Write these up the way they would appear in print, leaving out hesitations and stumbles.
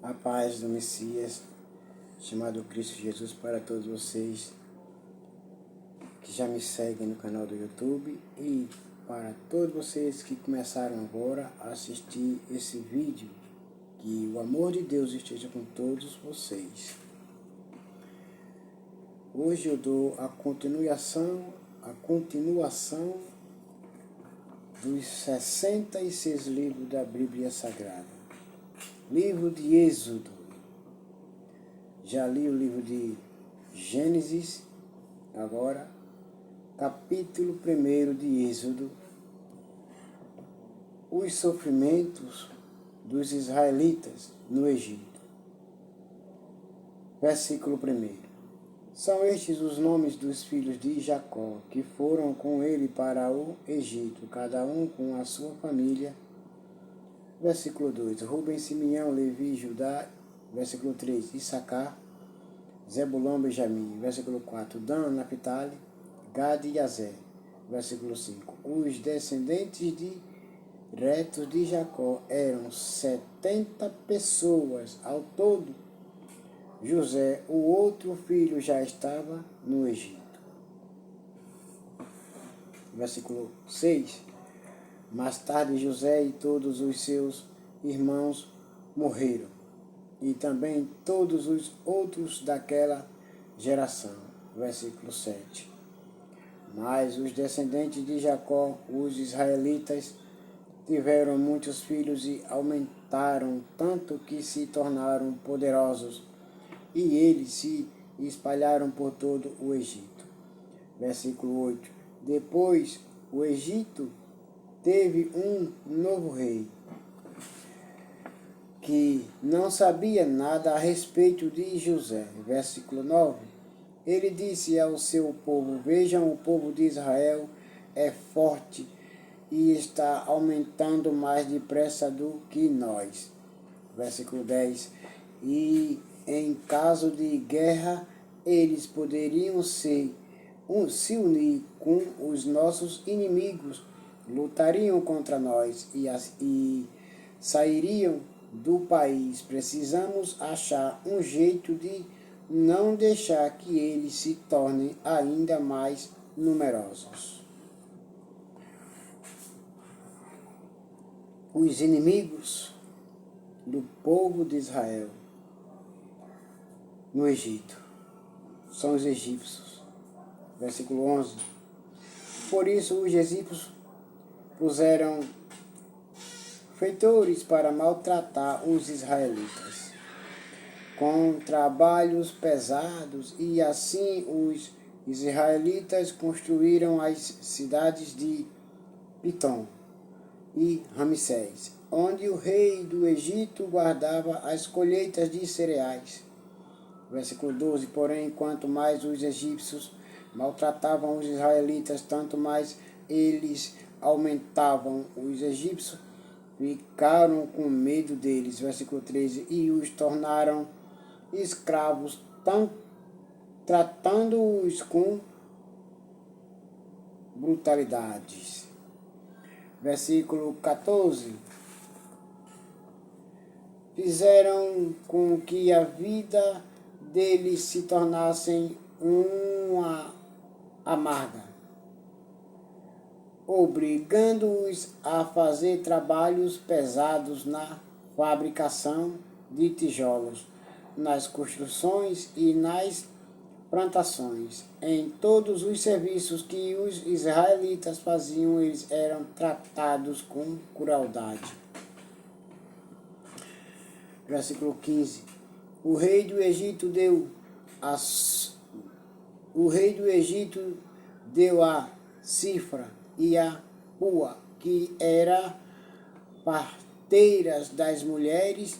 A paz do Messias, chamado Cristo Jesus, para todos vocês que já me seguem no canal do YouTube e para todos vocês que começaram agora a assistir esse vídeo. Que o amor de Deus esteja com todos vocês. Hoje eu dou a continuação dos 66 livros da Bíblia Sagrada. Livro de Êxodo. Já li o livro de Gênesis, agora capítulo 1 de Êxodo. Os sofrimentos dos israelitas no Egito. Versículo 1. São estes os nomes dos filhos de Jacó, que foram com ele para o Egito, cada um com a sua família. Versículo 2. Rubem, Simeão, Levi, Judá. Versículo 3. Issacar, Zebulão, Benjamim. Versículo 4. Dan, Naphtali, Gad e Aser. Versículo 5. Os descendentes retos de Jacó eram 70 pessoas ao todo. José, o outro filho, já estava no Egito. Versículo 6. Mais tarde José e todos os seus irmãos morreram, e também todos os outros daquela geração. Versículo 7. Mas os descendentes de Jacó, os israelitas, tiveram muitos filhos e aumentaram tanto que se tornaram poderosos, e eles se espalharam por todo o Egito. Versículo 8. Depois o Egito teve um novo rei, que não sabia nada a respeito de José. Versículo 9. Ele disse ao seu povo: Vejam, o povo de Israel é forte e está aumentando mais depressa do que nós. Versículo 10. E em caso de guerra, eles poderiam se unir com os nossos inimigos, lutariam contra nós e sairiam do país. Precisamos achar um jeito de não deixar que eles se tornem ainda mais numerosos. Os inimigos do povo de Israel no Egito são os egípcios. Versículo 11. Por isso os egípcios puseram feitores para maltratar os israelitas com trabalhos pesados, e assim os israelitas construíram as cidades de Pitom e Ramsés, onde o rei do Egito guardava as colheitas de cereais. Versículo 12. Porém, quanto mais os egípcios maltratavam os israelitas, tanto mais eles aumentavam. Os egípcios ficaram com medo deles. Versículo 13. E os tornaram escravos, tratando-os com brutalidades. Versículo 14. Fizeram com que a vida deles se tornasse uma amarga, obrigando-os a fazer trabalhos pesados na fabricação de tijolos, nas construções e nas plantações. Em todos os serviços que os israelitas faziam, eles eram tratados com crueldade. Versículo 15. O rei do Egito deu a Cifra e a Pua, que eram parteiras das mulheres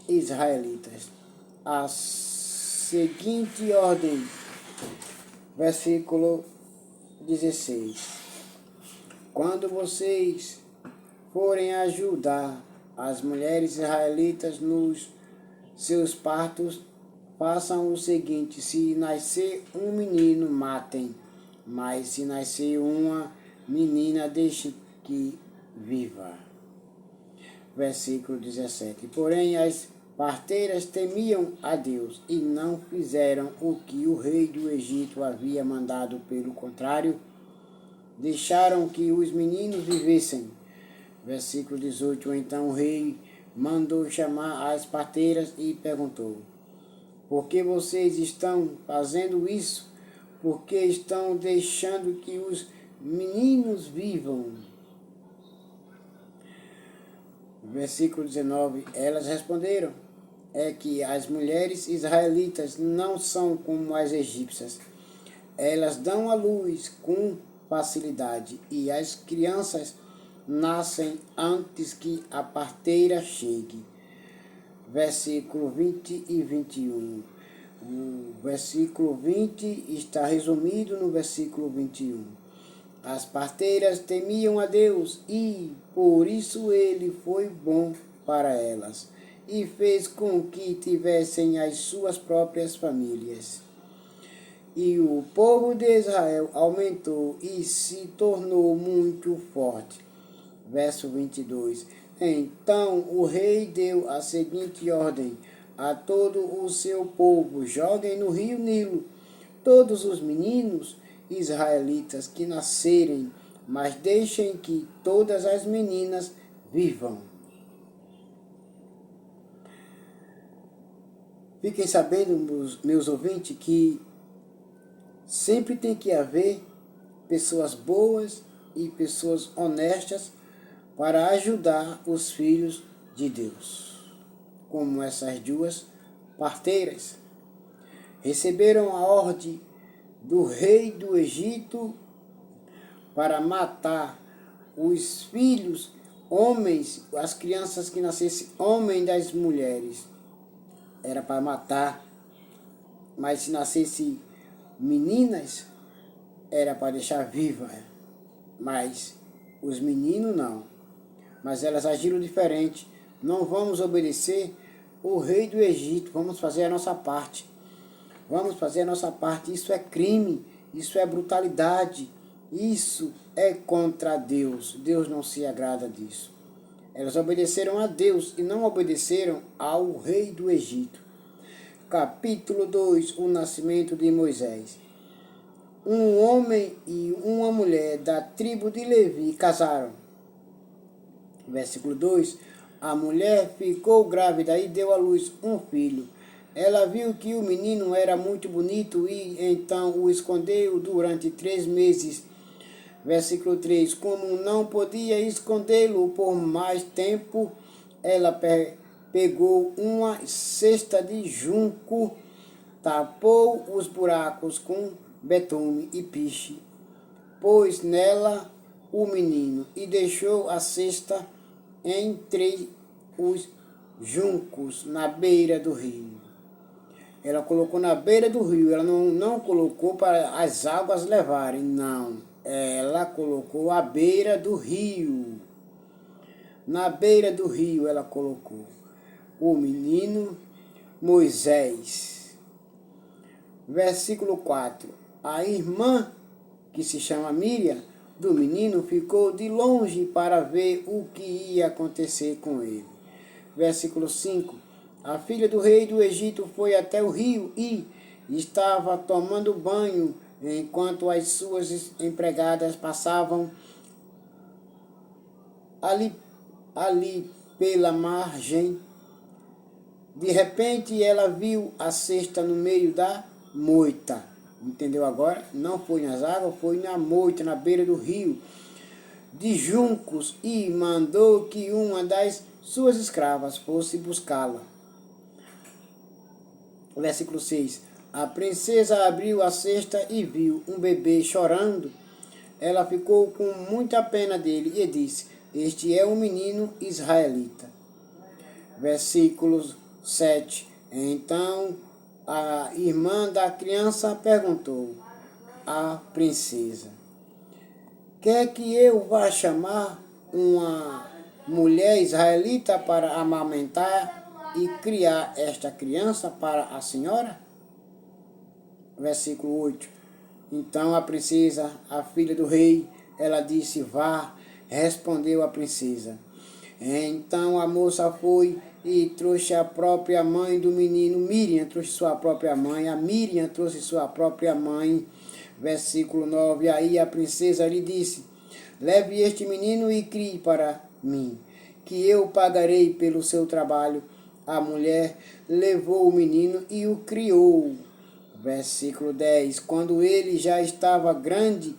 israelitas, a seguinte ordem. Versículo 16. Quando vocês forem ajudar as mulheres israelitas nos seus partos, façam o seguinte: se nascer um menino, matem, mas se nascer uma menina, deixe que viva. Versículo 17. Porém, as parteiras temiam a Deus e não fizeram o que o rei do Egito havia mandado. Pelo contrário, deixaram que os meninos vivessem. Versículo 18. Então o rei mandou chamar as parteiras e perguntou: por que vocês estão fazendo isso? Por que estão deixando que os meninos vivam? Versículo 19. Elas responderam: é que as mulheres israelitas não são como as egípcias. Elas dão à luz com facilidade e as crianças nascem antes que a parteira chegue. Versículo 20 e 21. O versículo 20 está resumido no versículo 21. As parteiras temiam a Deus e, por isso, ele foi bom para elas e fez com que tivessem as suas próprias famílias. E o povo de Israel aumentou e se tornou muito forte. Verso 22. Então o rei deu a seguinte ordem a todo o seu povo: joguem no rio Nilo todos os meninos israelitas que nascerem, mas deixem que todas as meninas vivam. Fiquem sabendo, meus ouvintes, que sempre tem que haver pessoas boas e pessoas honestas para ajudar os filhos de Deus, como essas duas parteiras. Receberam a ordem do rei do Egito para matar os filhos, homens, as crianças que nascessem homens das mulheres. Era para matar, mas se nascesse meninas, era para deixar viva. Mas os meninos não. Mas elas agiram diferente. Não vamos obedecer o rei do Egito, vamos fazer a nossa parte. Vamos fazer a nossa parte. Isso é crime, isso é brutalidade, isso é contra Deus. Deus não se agrada disso. Elas obedeceram a Deus e não obedeceram ao rei do Egito. Capítulo 2, o nascimento de Moisés. Um homem e uma mulher da tribo de Levi casaram. Versículo 2. A mulher ficou grávida e deu à luz um filho. Ela viu que o menino era muito bonito e então o escondeu durante 3 meses. Versículo 3. Como não podia escondê-lo por mais tempo, ela pegou uma cesta de junco, tapou os buracos com betume e piche, pôs nela o menino e deixou a cesta entre os juncos na beira do rio. Ela colocou na beira do rio, ela não colocou para as águas levarem, não. Ela colocou à beira do rio. Na beira do rio ela colocou o menino Moisés. Versículo 4. A irmã, que se chama Miriam, do menino, ficou de longe para ver o que ia acontecer com ele. Versículo 5. A filha do rei do Egito foi até o rio e estava tomando banho, enquanto as suas empregadas passavam ali pela margem. De repente ela viu a cesta no meio da moita. Entendeu agora? Não foi nas águas, foi na moita, na beira do rio, de juncos, e mandou que uma das suas escravas fosse buscá-la. Versículo 6. A princesa abriu a cesta e viu um bebê chorando. Ela ficou com muita pena dele e disse: este é um menino israelita. Versículo 7. Então a irmã da criança perguntou à princesa: quer que eu vá chamar uma mulher israelita para amamentar e criar esta criança para a senhora? Versículo 8. Então a princesa, a filha do rei, ela disse: vá. Respondeu a princesa. Então a moça foi e trouxe a própria mãe do menino. Miriam trouxe sua própria mãe. A Miriam trouxe sua própria mãe. Versículo 9. Aí a princesa lhe disse: leve este menino e crie para mim, que eu pagarei pelo seu trabalho. A mulher levou o menino e o criou. Versículo 10. Quando ele já estava grande,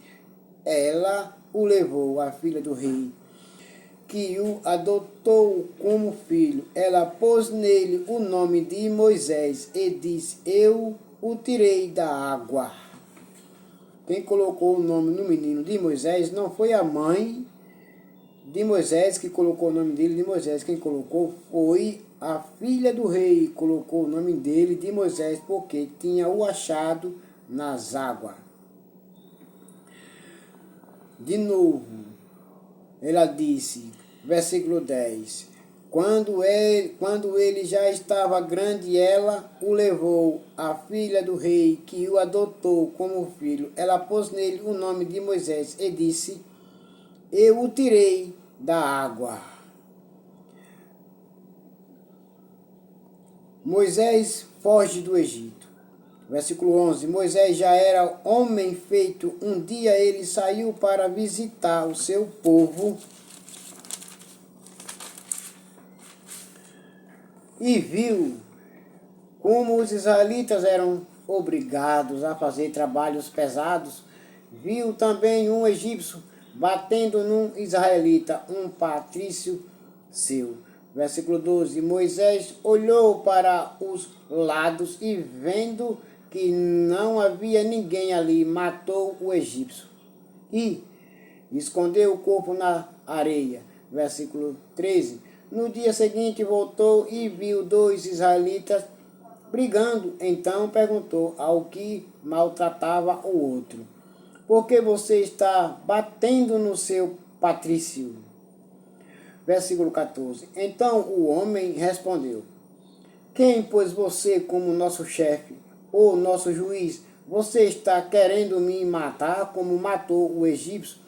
ela o levou, a filha do rei, que o adotou como filho. Ela pôs nele o nome de Moisés e disse: eu o tirei da água. Quem colocou o nome no menino de Moisés não foi a mãe de Moisés que colocou o nome dele de Moisés. Quem colocou foi a filha do rei. Colocou o nome dele de Moisés porque tinha o achado nas águas. De novo, ela disse, versículo 10. Quando ele já estava grande, ela o levou, a filha do rei, que o adotou como filho. Ela pôs nele o nome de Moisés e disse: eu o tirei da água. Moisés foge do Egito. Versículo 11. Moisés já era homem feito. Um dia ele saiu para visitar o seu povo e viu como os israelitas eram obrigados a fazer trabalhos pesados. Viu também um egípcio batendo num israelita, um patrício seu. Versículo 12. Moisés olhou para os lados e, vendo que não havia ninguém ali, matou o egípcio e escondeu o corpo na areia. Versículo 13. No dia seguinte voltou e viu dois israelitas brigando. Então perguntou ao que maltratava o outro: por que você está batendo no seu patrício? Versículo 14. Então o homem respondeu: quem pôs você como nosso chefe ou nosso juiz? Você está querendo me matar como matou o egípcio?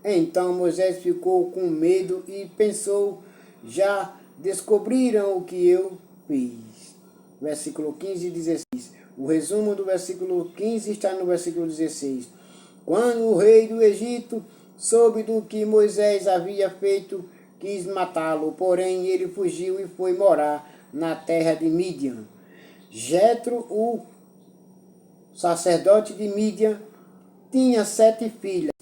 Então Moisés ficou com medo e pensou: já descobriram o que eu fiz. Versículo 15 e 16. O resumo do versículo 15 está no versículo 16. Quando o rei do Egito soube do que Moisés havia feito, quis matá-lo, porém ele fugiu e foi morar na terra de Midian. Jetro, o sacerdote de Midian, tinha 7 filhas.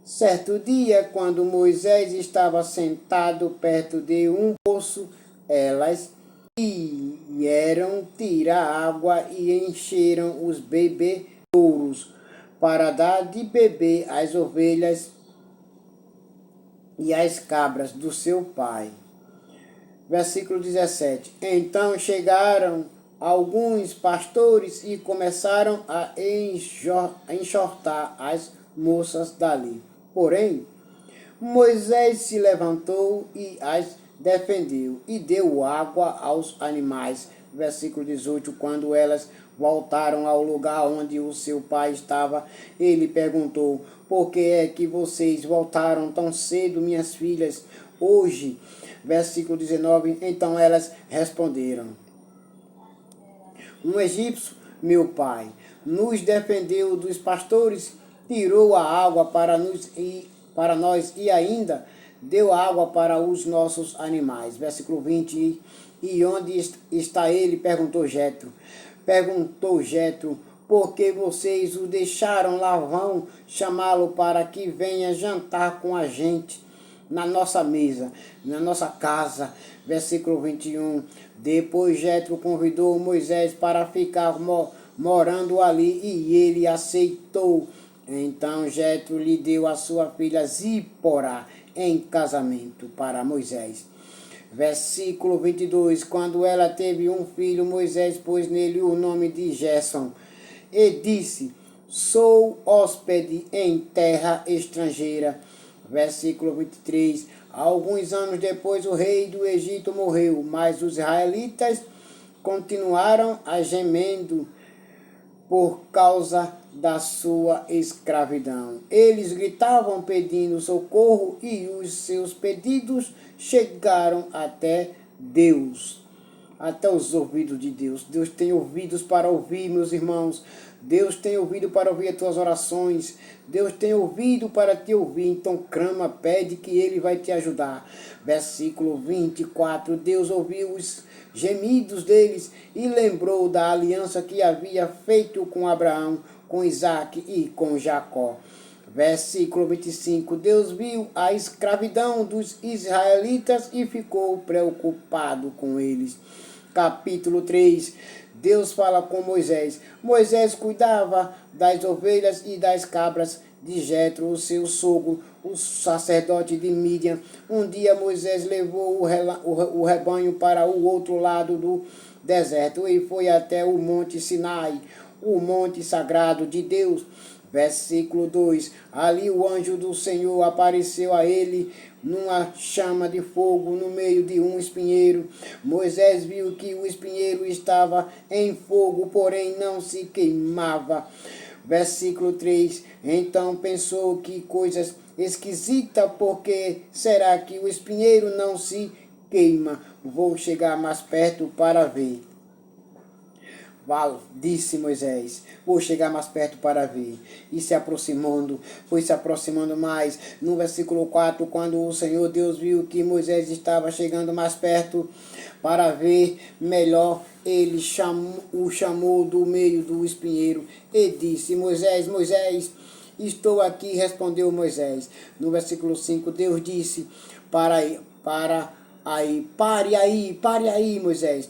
Certo dia, quando Moisés estava sentado perto de um poço, elas vieram tirar água e encheram os bebedouros para dar de beber às ovelhas e às cabras do seu pai. Versículo 17. Então chegaram alguns pastores e começaram a enxotar as moças dali. Porém, Moisés se levantou e as defendeu e deu água aos animais. Versículo 18. Quando elas voltaram ao lugar onde o seu pai estava, ele perguntou: por que é que vocês voltaram tão cedo, minhas filhas, hoje? Versículo 19. Então elas responderam: um egípcio, meu pai, nos defendeu dos pastores, tirou a água para nós e ainda deu água para os nossos animais. Versículo 20. E onde está ele? Perguntou Jetro. Por que vocês o deixaram lá? Vão chamá-lo para que venha jantar com a gente na nossa mesa, na nossa casa. Versículo 21. Depois Jetro convidou Moisés para ficar morando ali e ele aceitou. Então Jetro lhe deu a sua filha Zípora em casamento para Moisés. Versículo 22. Quando ela teve um filho, Moisés pôs nele o nome de Gerson e disse: sou hóspede em terra estrangeira. Versículo 23. Alguns anos depois o rei do Egito morreu, mas os israelitas continuaram a gemendo por causa da sua escravidão. Eles gritavam pedindo socorro e os seus pedidos chegaram até Deus. até os ouvidos de Deus. Deus tem ouvidos para ouvir, meus irmãos. Deus tem ouvido para ouvir as tuas orações. Deus tem ouvido para te ouvir. Então clama, pede que Ele vai te ajudar. Versículo 24. Deus ouviu os gemidos deles e lembrou da aliança que havia feito com Abraão, com Isaque e com Jacó. Versículo 25. Deus viu a escravidão dos israelitas e ficou preocupado com eles. Capítulo 3. Deus fala com Moisés. Moisés cuidava das ovelhas e das cabras de Jetro, o seu sogro, o sacerdote de Mídian. Um dia Moisés levou o rebanho para o outro lado do deserto e foi até o monte Sinai, o monte sagrado de Deus. Versículo 2. Ali o anjo do Senhor apareceu a ele numa chama de fogo no meio de um espinheiro. Moisés viu que o espinheiro estava em fogo, porém não se queimava. Versículo 3. Então pensou, que coisa esquisita, porque será que o espinheiro não se queima? Vou chegar mais perto para ver. Disse Moisés, vou chegar mais perto para ver. E se aproximando, foi se aproximando mais. No versículo 4, quando o Senhor Deus viu que Moisés estava chegando mais perto para ver melhor, ele o chamou do meio do espinheiro e disse: Moisés, Moisés, estou aqui, respondeu Moisés. No versículo 5, Deus disse: pare aí, Moisés,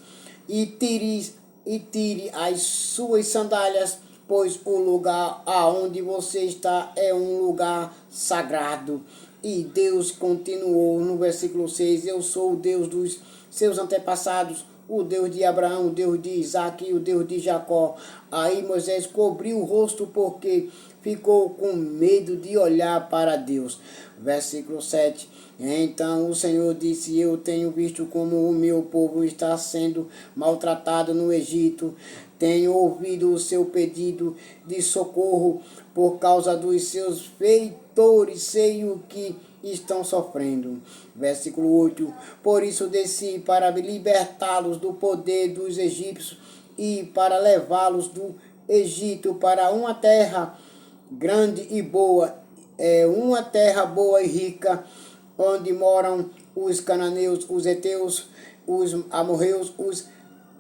e tire as suas sandálias, pois o lugar aonde você está é um lugar sagrado. E Deus continuou no versículo 6, eu sou o Deus dos seus antepassados, o Deus de Abraão, o Deus de Isaque e o Deus de Jacó. Aí Moisés cobriu o rosto porque ficou com medo de olhar para Deus. Versículo 7. Então o Senhor disse: eu tenho visto como o meu povo está sendo maltratado no Egito. Tenho ouvido o seu pedido de socorro por causa dos seus feitores, sei o que estão sofrendo. Versículo 8. Por isso desci para libertá-los do poder dos egípcios e para levá-los do Egito para uma terra grande e boa, uma terra boa e rica, onde moram os cananeus, os heteus, os amorreus, os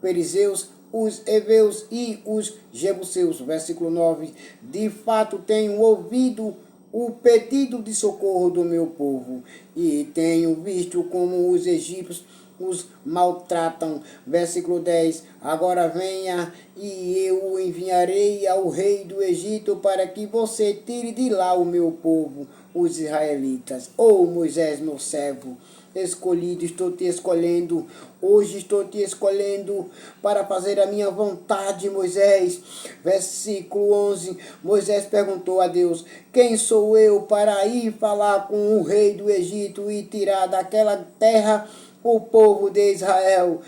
perizeus, os heveus e os jebuseus. Versículo 9. De fato tenho ouvido o pedido de socorro do meu povo e tenho visto como os egípcios os maltratam. Versículo 10. Agora venha e eu o enviarei ao rei do Egito para que você tire de lá o meu povo, os israelitas. Moisés, meu servo escolhido, estou te escolhendo. Hoje estou te escolhendo para fazer a minha vontade, Moisés. Versículo 11. Moisés perguntou a Deus: quem sou eu para ir falar com o rei do Egito e tirar daquela terra o povo de Israel?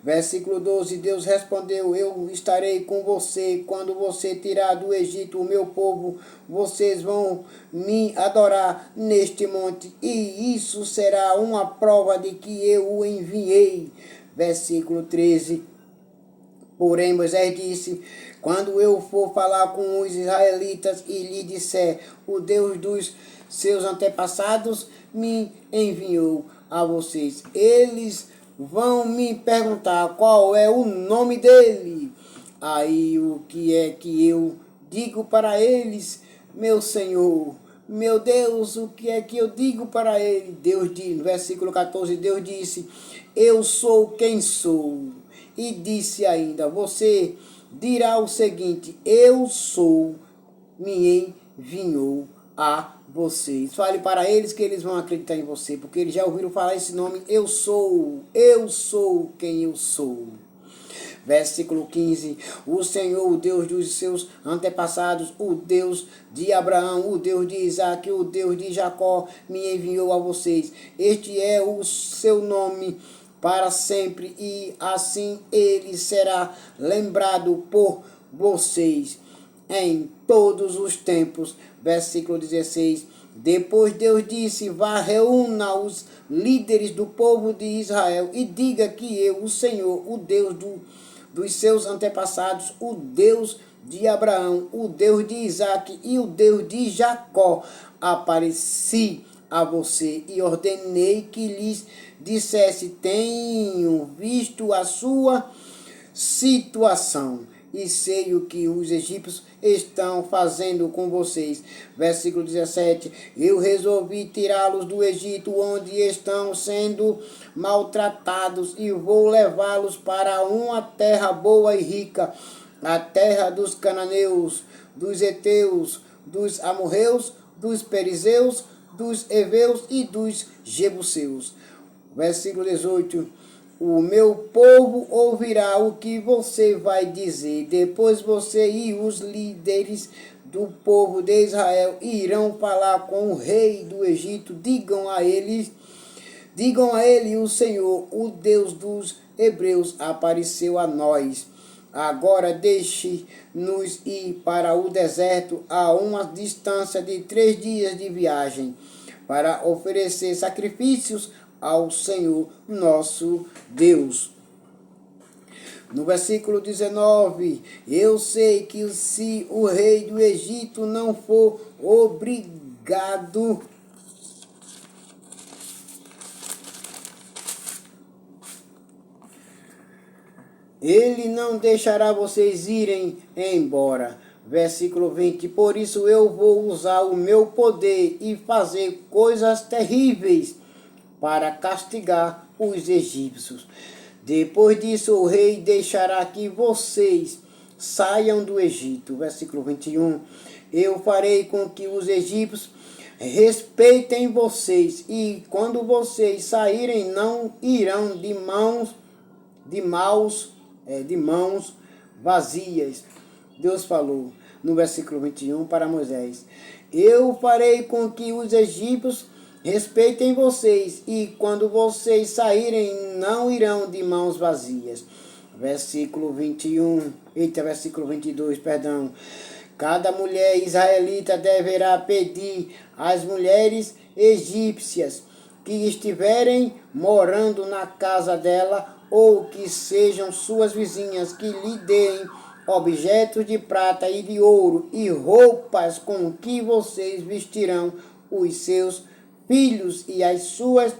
Versículo 12, Deus respondeu: eu estarei com você quando você tirar do Egito o meu povo. Vocês vão me adorar neste monte, e isso será uma prova de que eu o enviei. Versículo 13. Porém Moisés disse: quando eu for falar com os israelitas e lhe disser: o Deus dos seus antepassados me enviou a vocês, eles vão me perguntar qual é o nome dele. Aí o que é que eu digo para eles? Meu Senhor, meu Deus, o que é que eu digo para ele? Deus diz, no versículo 14, Deus disse: eu sou quem sou. E disse ainda: você dirá o seguinte: eu sou, me enviou a vocês. Fale para eles que eles vão acreditar em você, porque eles já ouviram falar esse nome: eu sou quem eu sou. Versículo 15. O Senhor, o Deus dos seus antepassados, o Deus de Abraão, o Deus de Isaque, o Deus de Jacó, me enviou a vocês. Este é o seu nome para sempre, e assim ele será lembrado por vocês em todos os tempos. Versículo 16. Depois Deus disse: vá, reúna os líderes do povo de Israel e diga que eu, o Senhor, o Deus dos seus antepassados, o Deus de Abraão, o Deus de Isaque e o Deus de Jacó, apareci a você e ordenei que lhes dissesse: tenho visto a sua situação e sei o que os egípcios estão fazendo com vocês. Versículo 17. Eu resolvi tirá-los do Egito, onde estão sendo maltratados, e vou levá-los para uma terra boa e rica, a terra dos cananeus, dos heteus, dos amorreus, dos perizeus, dos heveus e dos jebuseus. Versículo 18. O meu povo ouvirá o que você vai dizer. Depois você e os líderes do povo de Israel irão falar com o rei do Egito. Digam a ele, o Senhor, o Deus dos hebreus, apareceu a nós. Agora deixe-nos ir para o deserto a uma distância de 3 dias de viagem, para oferecer sacrifícios ao Senhor nosso Deus. No versículo 19, eu sei que se o rei do Egito não for obrigado ele não deixará vocês irem embora. Versículo 20, por isso eu vou usar o meu poder e fazer coisas terríveis para castigar os egípcios. Depois disso, o rei deixará que vocês saiam do Egito. Versículo 21. Eu farei com que os egípcios respeitem vocês, e quando vocês saírem, não irão de mãos vazias. Deus falou no versículo 21 para Moisés: eu farei com que os egípcios respeitem vocês, e quando vocês saírem, não irão de mãos vazias. Versículo 22, perdão. Cada mulher israelita deverá pedir às mulheres egípcias que estiverem morando na casa dela, ou que sejam suas vizinhas, que lhe deem objetos de prata e de ouro e roupas com que vocês vestirão os seus filhos e as suas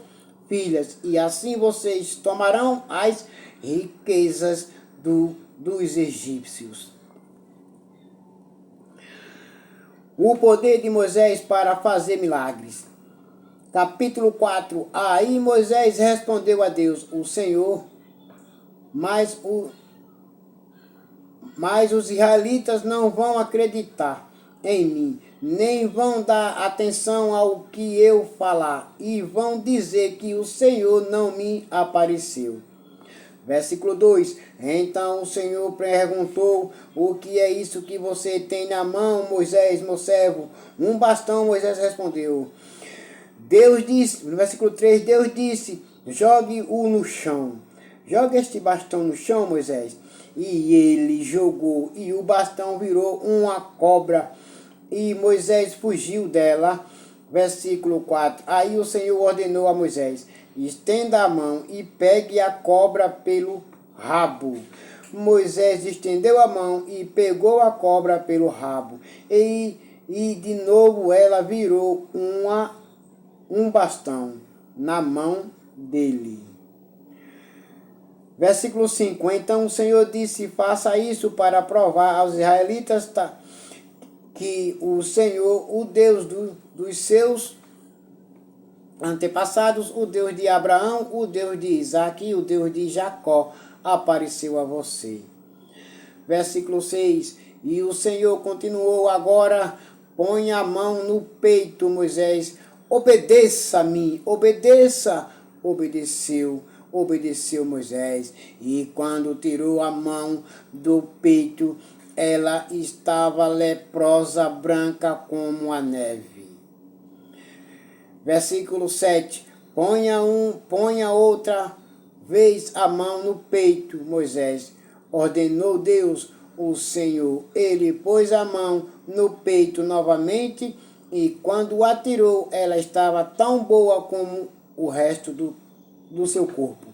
filhas, e assim vocês tomarão as riquezas dos egípcios. O poder de Moisés para fazer milagres. Capítulo 4. Aí Moisés respondeu a Deus: o Senhor, mas os israelitas não vão acreditar em mim, nem vão dar atenção ao que eu falar, e vão dizer que o Senhor não me apareceu. Versículo 2. Então o Senhor perguntou: o que é isso que você tem na mão, Moisés, meu servo? Um bastão. Moisés respondeu. Deus disse, no versículo 3, Deus disse: jogue-o no chão. Joga este bastão no chão, Moisés. E ele jogou, e o bastão virou uma cobra, e Moisés fugiu dela. Versículo 4. Aí o Senhor ordenou a Moisés: estenda a mão e pegue a cobra pelo rabo. Moisés estendeu a mão e pegou a cobra pelo rabo, e de novo ela virou um bastão na mão dele. Versículo 5. Então o Senhor disse: faça isso para provar aos israelitas que o Senhor, o Deus dos seus antepassados, o Deus de Abraão, o Deus de Isaque e o Deus de Jacó, apareceu a você. Versículo 6. E o Senhor continuou: agora põe a mão no peito, Moisés. Obedeça-me, obedeça. Obedeceu Moisés, e quando tirou a mão do peito, ela estava leprosa, branca como a neve. Versículo 7. Ponha outra vez a mão no peito, Moisés. Ordenou Deus, o Senhor. Ele pôs a mão no peito novamente, e quando a tirou, ela estava tão boa como o resto do seu corpo.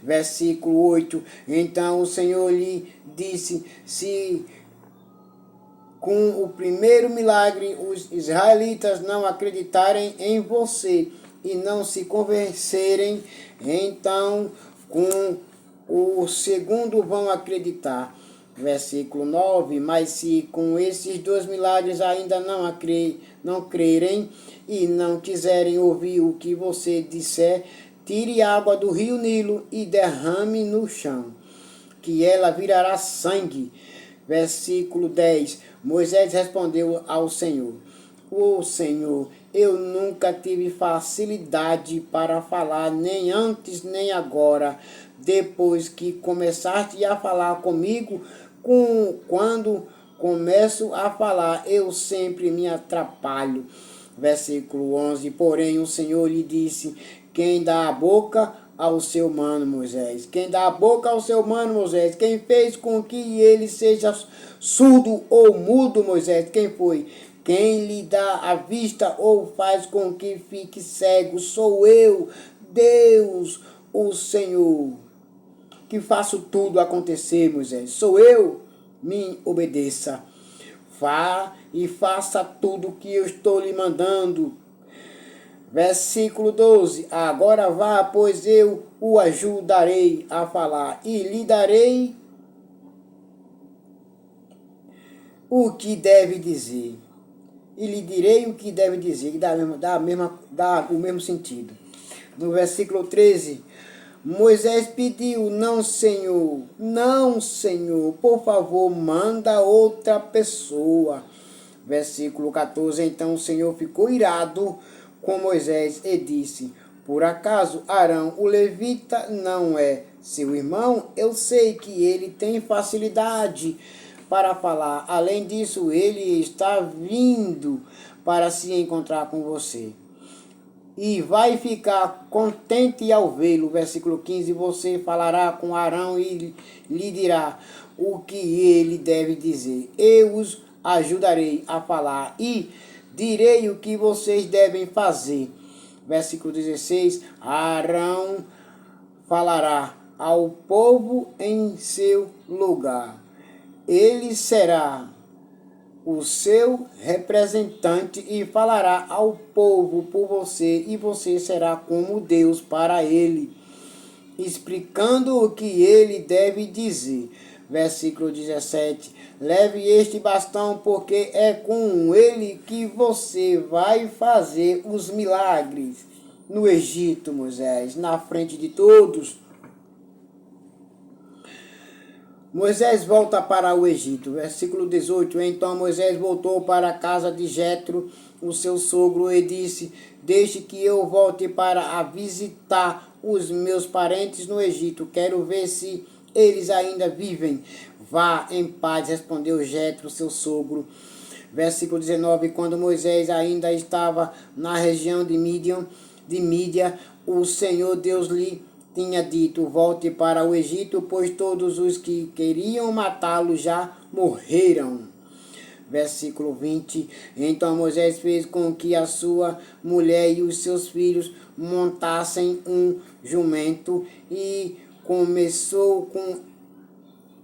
Versículo 8. Então o Senhor lhe disse: se com o primeiro milagre os israelitas não acreditarem em você e não se convencerem, então com o segundo vão acreditar. Versículo 9. Mas se com esses 2 milagres ainda não crerem e não quiserem ouvir o que você disser, tire água do rio Nilo e derrame no chão, que ela virará sangue. Versículo 10. Moisés respondeu ao Senhor: Ó Senhor, eu nunca tive facilidade para falar, nem antes nem agora, depois que começaste a falar comigo. Quando começo a falar, eu sempre me atrapalho. Versículo 11. Porém o Senhor lhe disse: quem dá a boca ao seu mano Moisés? Quem dá a boca ao seu mano Moisés? Quem fez com que ele seja surdo ou mudo, Moisés? Quem foi? Quem lhe dá a vista ou faz com que fique cego? Sou eu, Deus, o Senhor, que faço tudo acontecer, Moisés. Sou eu, me obedeça. Vá e faça tudo o que eu estou lhe mandando. Versículo 12. Agora vá, pois eu o ajudarei a falar e lhe darei o que deve dizer. E lhe direi o que deve dizer, que dá o mesmo sentido. No versículo 13, Moisés pediu: não, Senhor, por favor, manda outra pessoa. Versículo 14, então o Senhor ficou irado com Moisés e disse: por acaso Arão, o levita, não é seu irmão? Eu sei que ele tem facilidade para falar. Além disso, ele está vindo para se encontrar com você e vai ficar contente ao vê-lo. Versículo 15, você falará com Arão e lhe dirá o que ele deve dizer. Eu os ajudarei a falar e direi o que vocês devem fazer. Versículo 16, Arão falará ao povo em seu lugar. Ele será o seu representante e falará ao povo por você, e você será como Deus para ele, explicando o que ele deve dizer. Versículo 17, leve este bastão, porque é com ele que você vai fazer os milagres no Egito, Moisés, na frente de todos. Moisés volta para o Egito. Versículo 18. Então Moisés voltou para a casa de Jetro, o seu sogro, e disse: deixe que eu volte para visitar os meus parentes no Egito. Quero ver se eles ainda vivem. Vá em paz, respondeu Jetro, seu sogro. Versículo 19. Quando Moisés ainda estava na região de Mídia, o Senhor Deus lhe tinha dito: volte para o Egito, pois todos os que queriam matá-lo já morreram. Versículo 20. Então Moisés fez com que a sua mulher e os seus filhos montassem um jumento e começou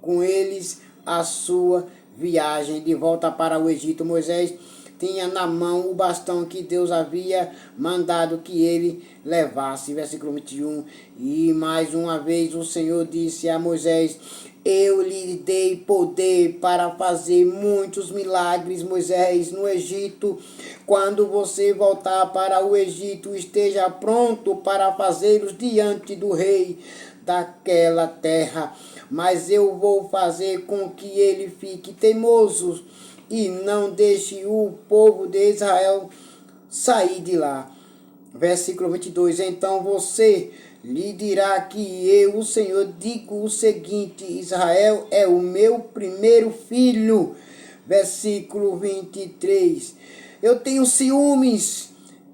com eles a sua viagem de volta para o Egito. Moisés tinha na mão o bastão que Deus havia mandado que ele levasse. Versículo 21. E mais uma vez o Senhor disse a Moisés: eu lhe dei poder para fazer muitos milagres, Moisés, no Egito. Quando você voltar para o Egito, esteja pronto para fazê-los diante do rei daquela terra. Mas eu vou fazer com que ele fique teimoso e não deixe o povo de Israel sair de lá. Versículo 22. Então você lhe dirá que eu, o Senhor, digo o seguinte: Israel é o meu primeiro filho. Versículo 23. Eu tenho ciúmes.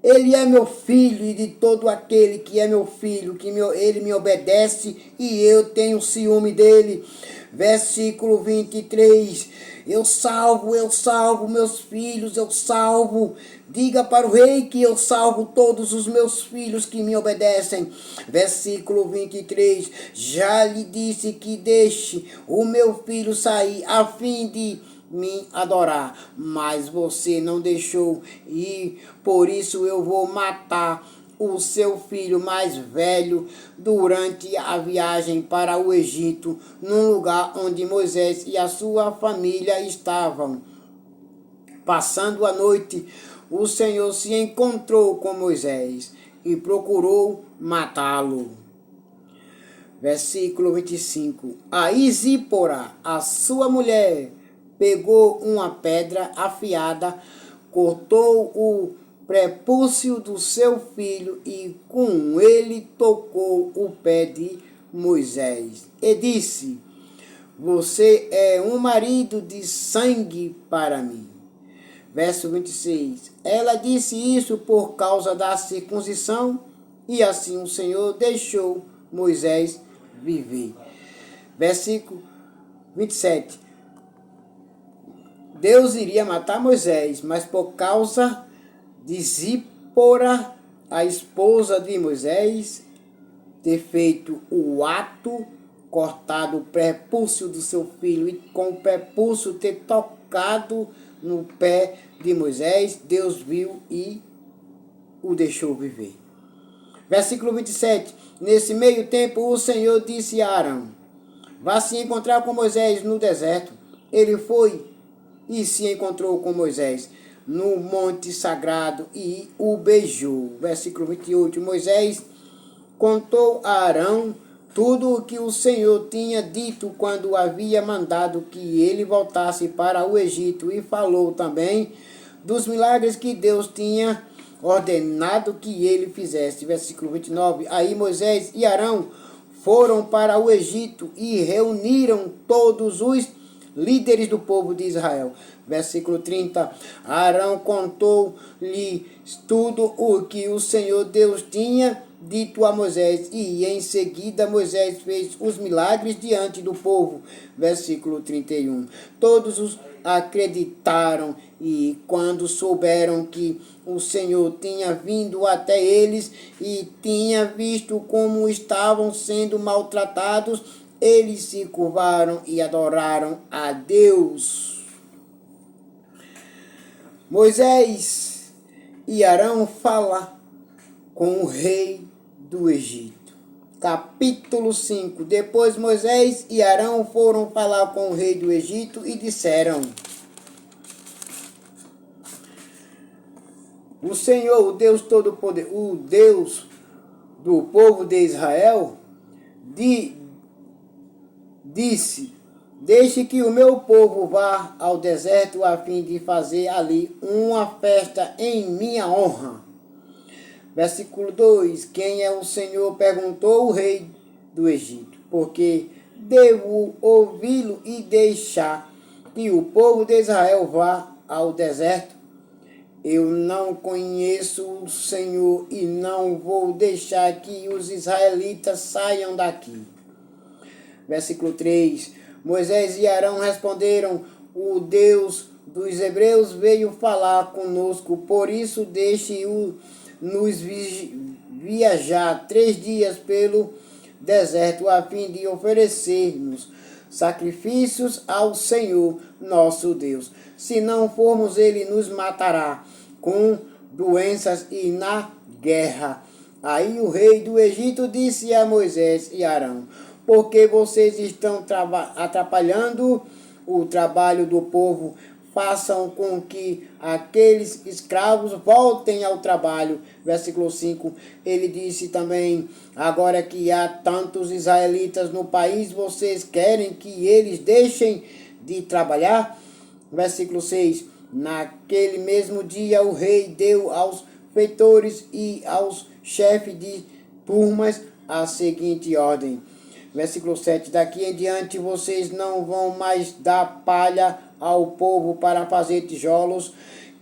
Ele é meu filho, e de todo aquele que é meu filho, ele me obedece e eu tenho ciúme dele. Versículo 23. Eu salvo meus filhos, eu salvo. Diga para o rei que eu salvo todos os meus filhos que me obedecem. Versículo 23. Já lhe disse que deixe o meu filho sair a fim de me adorar, mas você não deixou, e por isso eu vou matar o seu filho mais velho durante a viagem para o Egito, num lugar onde Moisés e a sua família estavam passando a noite. O Senhor se encontrou com Moisés e procurou matá-lo. Versículo 25. Aí Zípora, a sua mulher, pegou uma pedra afiada, cortou o prepúcio do seu filho e com ele tocou o pé de Moisés e disse: você é um marido de sangue para mim. Verso 26. Ela disse isso por causa da circuncisão, e assim o Senhor deixou Moisés viver. Versículo 27. Deus iria matar Moisés, mas por causa de Zípora, a esposa de Moisés, ter feito o ato, cortado o prepúcio do seu filho e com o prepúcio ter tocado no pé de Moisés, Deus viu e o deixou viver. Versículo 27. Nesse meio tempo o Senhor disse a Arão: vá se encontrar com Moisés no deserto. Ele foi e se encontrou com Moisés no monte sagrado e o beijou. Versículo 28. Moisés contou a Arão tudo o que o Senhor tinha dito quando havia mandado que ele voltasse para o Egito, e falou também dos milagres que Deus tinha ordenado que ele fizesse. Versículo 29. Aí Moisés e Arão foram para o Egito e reuniram todos os líderes do povo de Israel. Versículo 30. Arão contou-lhe tudo o que o Senhor Deus tinha dito a Moisés, e em seguida Moisés fez os milagres diante do povo. Versículo 31. Todos os acreditaram, e quando souberam que o Senhor tinha vindo até eles e tinha visto como estavam sendo maltratados, eles se curvaram e adoraram a Deus. Moisés e Arão falam com o rei do Egito. Capítulo 5. Depois Moisés e Arão foram falar com o rei do Egito e disseram: o Senhor, o Deus Todo-Poderoso, o Deus do povo de Israel, disse: deixe que o meu povo vá ao deserto a fim de fazer ali uma festa em minha honra. Versículo 2. Quem é o Senhor? Perguntou o rei do Egito. Porque devo ouvi-lo e deixar que o povo de Israel vá ao deserto? Eu não conheço o Senhor e não vou deixar que os israelitas saiam daqui. Versículo 3. Moisés e Arão responderam: o Deus dos hebreus veio falar conosco, por isso deixe-nos viajar 3 dias pelo deserto, a fim de oferecermos sacrifícios ao Senhor nosso Deus. Se não formos, ele nos matará com doenças e na guerra. Aí o rei do Egito disse a Moisés e Arão: porque vocês estão atrapalhando o trabalho do povo, façam com que aqueles escravos voltem ao trabalho. Versículo 5. Ele disse também: agora que há tantos israelitas no país, vocês querem que eles deixem de trabalhar? Versículo 6. Naquele mesmo dia o rei deu aos feitores e aos chefes de turmas a seguinte ordem. Versículo 7. Daqui em diante vocês não vão mais dar palha ao povo para fazer tijolos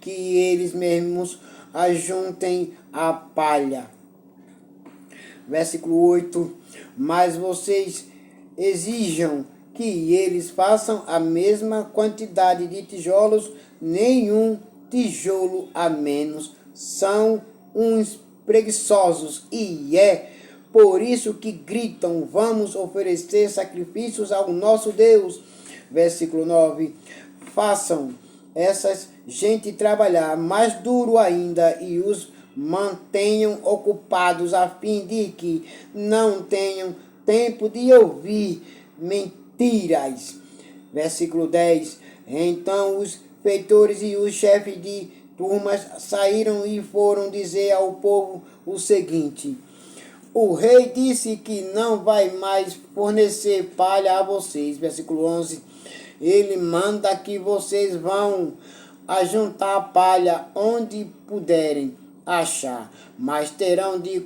que eles mesmos ajuntem a palha. Versículo 8. Mas vocês exijam que eles façam a mesma quantidade de tijolos, nenhum tijolo a menos. São uns preguiçosos e é por isso que gritam: vamos oferecer sacrifícios ao nosso Deus. Versículo 9. Façam essas gente trabalhar mais duro ainda e os mantenham ocupados, a fim de que não tenham tempo de ouvir mentiras. Versículo 10. Então os feitores e os chefes de turmas saíram e foram dizer ao povo o seguinte: o rei disse que não vai mais fornecer palha a vocês. Versículo 11. Ele manda que vocês vão ajuntar a palha onde puderem achar, mas terão de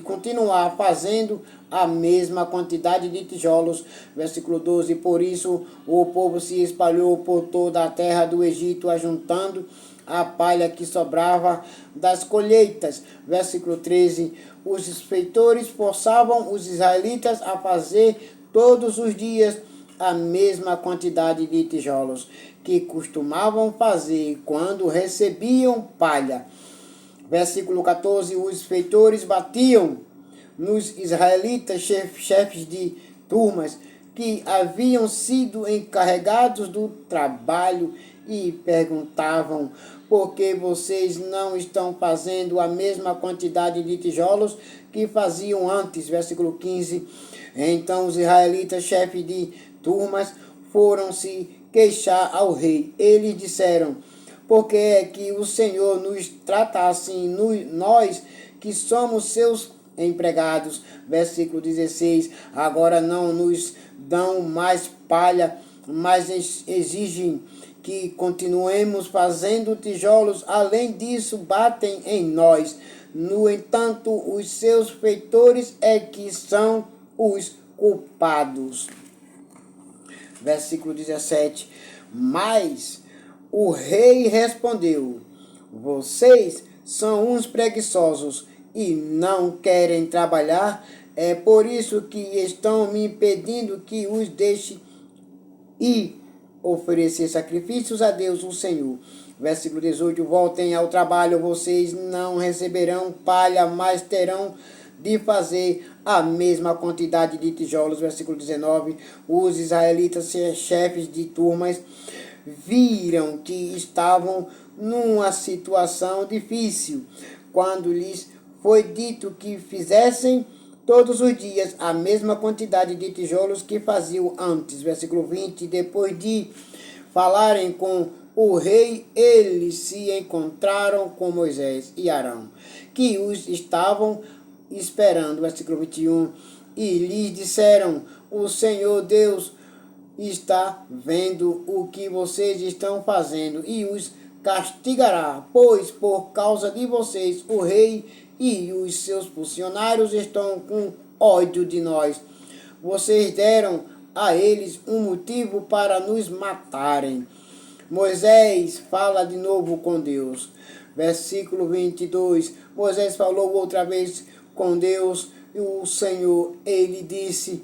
continuar fazendo a mesma quantidade de tijolos. Versículo 12. Por isso o povo se espalhou por toda a terra do Egito, ajuntando a palha que sobrava das colheitas. Versículo 13. Os feitores forçavam os israelitas a fazer todos os dias a mesma quantidade de tijolos que costumavam fazer quando recebiam palha. Versículo 14. Os feitores batiam nos israelitas, chefes de turmas, que haviam sido encarregados do trabalho, e perguntavam: por que vocês não estão fazendo a mesma quantidade de tijolos que faziam antes? Versículo 15. Então os israelitas, chefes de turmas, foram se queixar ao rei. Eles disseram: por que é que o Senhor nos trata assim, nós que somos seus empregados? Versículo 16. Agora não nos dão mais palha, mas exigem que continuemos fazendo tijolos. Além disso, batem em nós. No entanto, os seus feitores é que são os culpados. Versículo 17. Mas o rei respondeu: vocês são uns preguiçosos e não querem trabalhar. É por isso que estão me pedindo que os deixe ir oferecer sacrifícios a Deus, o Senhor. Versículo 18. Voltem ao trabalho, vocês não receberão palha, mas terão de fazer a mesma quantidade de tijolos. Versículo 19. Os israelitas, chefes de turmas, viram que estavam numa situação difícil quando lhes foi dito que fizessem todos os dias a mesma quantidade de tijolos que faziam antes. Versículo 20. Depois de falarem com o rei, eles se encontraram com Moisés e Arão, que os estavam esperando. Versículo 21. E lhes disseram: o Senhor Deus está vendo o que vocês estão fazendo e os castigará, pois por causa de vocês o rei e os seus funcionários estão com ódio de nós. Vocês deram a eles um motivo para nos matarem. Moisés fala de novo com Deus. Versículo 22. Moisés falou outra vez com Deus e o Senhor, ele disse: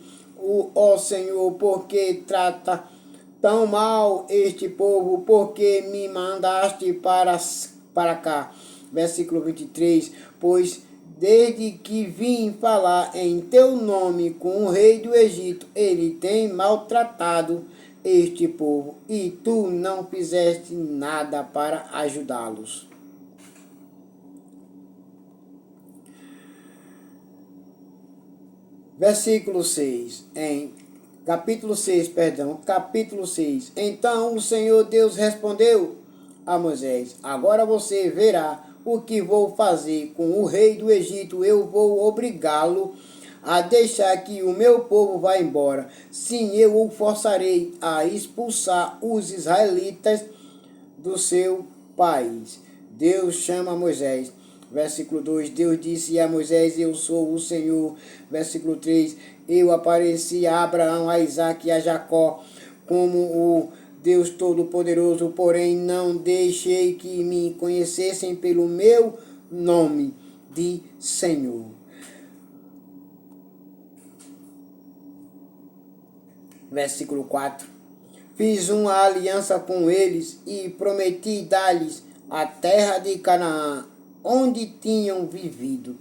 ó Senhor, por que trata tão mal este povo? Por que me mandaste para cá? Versículo 23. Pois desde que vim falar em teu nome com o rei do Egito, ele tem maltratado este povo, e tu não fizeste nada para ajudá-los. Versículo 6. Capítulo 6. Então o Senhor Deus respondeu a Moisés: agora você verá o que vou fazer com o rei do Egito. Eu vou obrigá-lo a deixar que o meu povo vá embora. Sim, eu o forçarei a expulsar os israelitas do seu país. Deus chama Moisés. Versículo 2. Deus disse a Moisés: eu sou o Senhor. Versículo 3. Eu apareci a Abraão, a Isaque e a Jacó como o Deus Todo-Poderoso, porém não deixei que me conhecessem pelo meu nome de Senhor. Versículo 4. Fiz uma aliança com eles e prometi dar-lhes a terra de Canaã, onde tinham vivido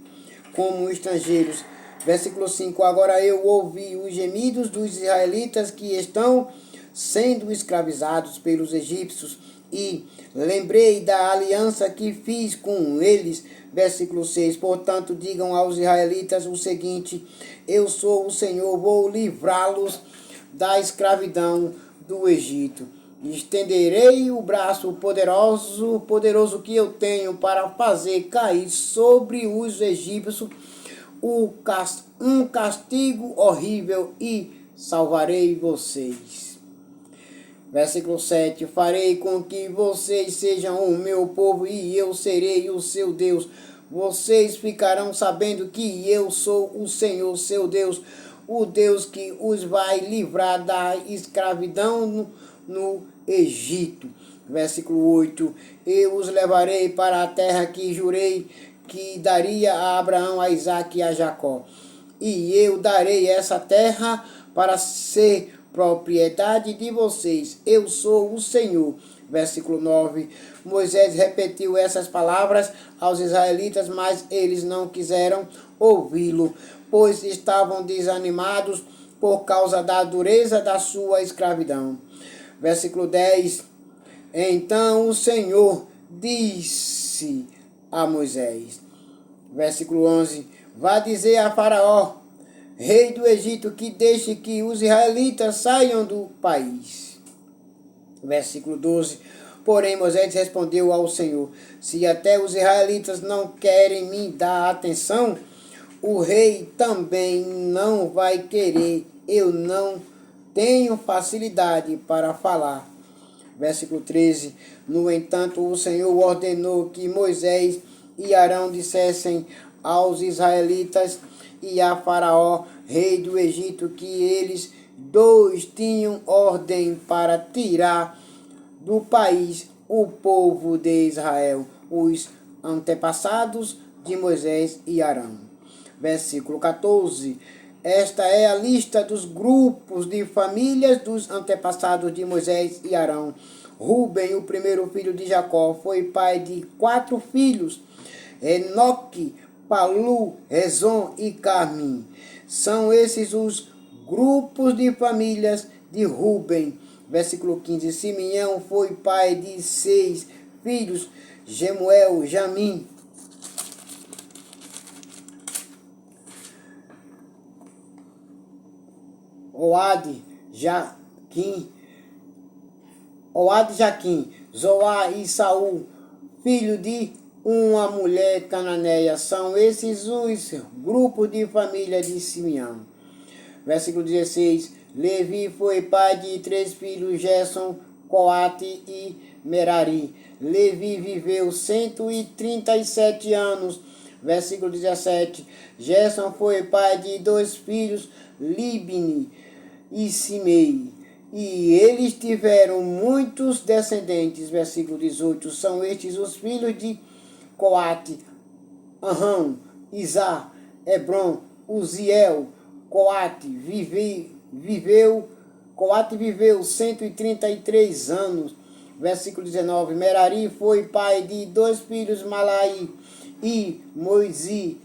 como estrangeiros. Versículo 5. Agora eu ouvi os gemidos dos israelitas que estão sendo escravizados pelos egípcios e lembrei da aliança que fiz com eles. Versículo 6. Portanto, digam aos israelitas o seguinte: eu sou o Senhor, vou livrá-los da escravidão do Egito. Estenderei o braço poderoso que eu tenho para fazer cair sobre os egípcios um castigo horrível e salvarei vocês. Versículo 7. Farei com que vocês sejam o meu povo e eu serei o seu Deus. Vocês ficarão sabendo que eu sou o Senhor, seu Deus, o Deus que os vai livrar da escravidão no Egito. Versículo 8. Eu os levarei para a terra que jurei que daria a Abraão, a Isaque e a Jacó. E eu darei essa terra para ser propriedade de vocês. Eu sou o Senhor. Versículo 9. Moisés repetiu essas palavras aos israelitas, mas eles não quiseram ouvi-lo, pois estavam desanimados por causa da dureza da sua escravidão. Versículo 10. Então o Senhor disse a Moisés. Versículo 11. Vá dizer a Faraó, rei do Egito, que deixe que os israelitas saiam do país. Versículo 12. Porém Moisés respondeu ao Senhor: se até os israelitas não querem me dar atenção, o rei também não vai querer. Eu não tenho facilidade para falar. Versículo 13. No entanto, o Senhor ordenou que Moisés e Arão dissessem aos israelitas e a Faraó, rei do Egito, que eles dois tinham ordem para tirar do país o povo de Israel, os antepassados de Moisés e Arão. Versículo 14. Esta é a lista dos grupos de famílias dos antepassados de Moisés e Arão. Ruben, o primeiro filho de Jacó, foi pai de 4 filhos: Enoque, Palu, Rezon e Carmim. São esses os grupos de famílias de Ruben. Versículo 15. Simeão foi pai de 6 filhos: Gemuel, Jamim, Oade, Jaquim, Zoá e Saul, filho de uma mulher cananeia. São esses os grupos de família de Simeão. Versículo 16. Levi foi pai de 3 filhos: Gerson, Coate e Merari. Levi viveu 137 anos. Versículo 17. Gerson foi pai de 2 filhos: Libni e Simei. E eles tiveram muitos descendentes. Versículo 18. São estes os filhos de Coate: Aham, Izá, Hebron, Uziel. Coate viveu 133 anos. Versículo 19. Merari foi pai de 2 filhos: Malai e Muzi.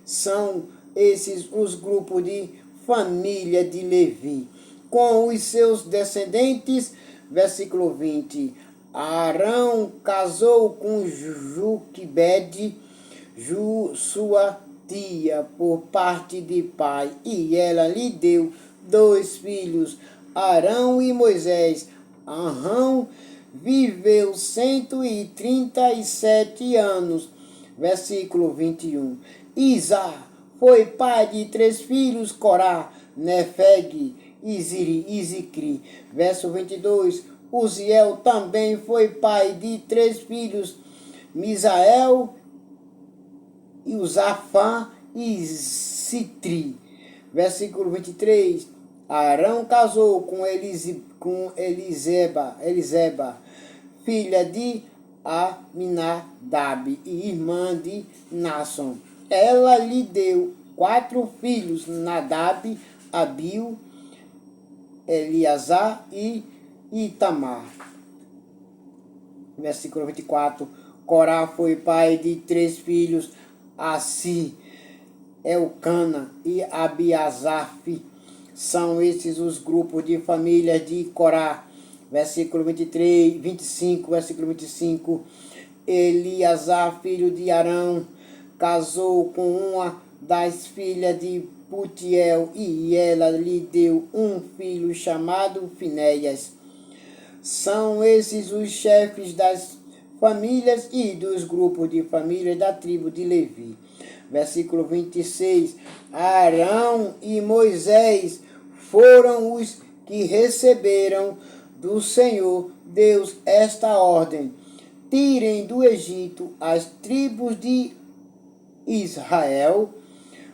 São esses os grupos de família de Levi, com os seus descendentes. Versículo 20. Arão casou com Joquebede, sua tia, por parte de pai, e ela lhe deu 2 filhos, Arão e Moisés. Arão viveu 137 anos. Versículo 21. Izá foi pai de 3 filhos: Corá, Nefeg e Zicri. Verso 22. Uziel também foi pai de 3 filhos: Misael, Uzafá e Citri. Versículo 23. Arão casou com Eliseba, filha de Aminadab e irmã de Naasson. Ela lhe deu 4 filhos, Nadab, Abiú, Eleazar e Itamar. Versículo 24. Corá foi pai de 3 filhos, Assi, Elcana e Abiasaf. São esses os grupos de famílias de Corá. Versículo 25, versículo 25. Eleazar, filho de Arão, casou com uma das filhas de Putiel e ela lhe deu um filho chamado Finéias. São esses os chefes das famílias e dos grupos de famílias da tribo de Levi. Versículo 26. Arão e Moisés foram os que receberam do Senhor Deus esta ordem: tirem do Egito as tribos de Israel.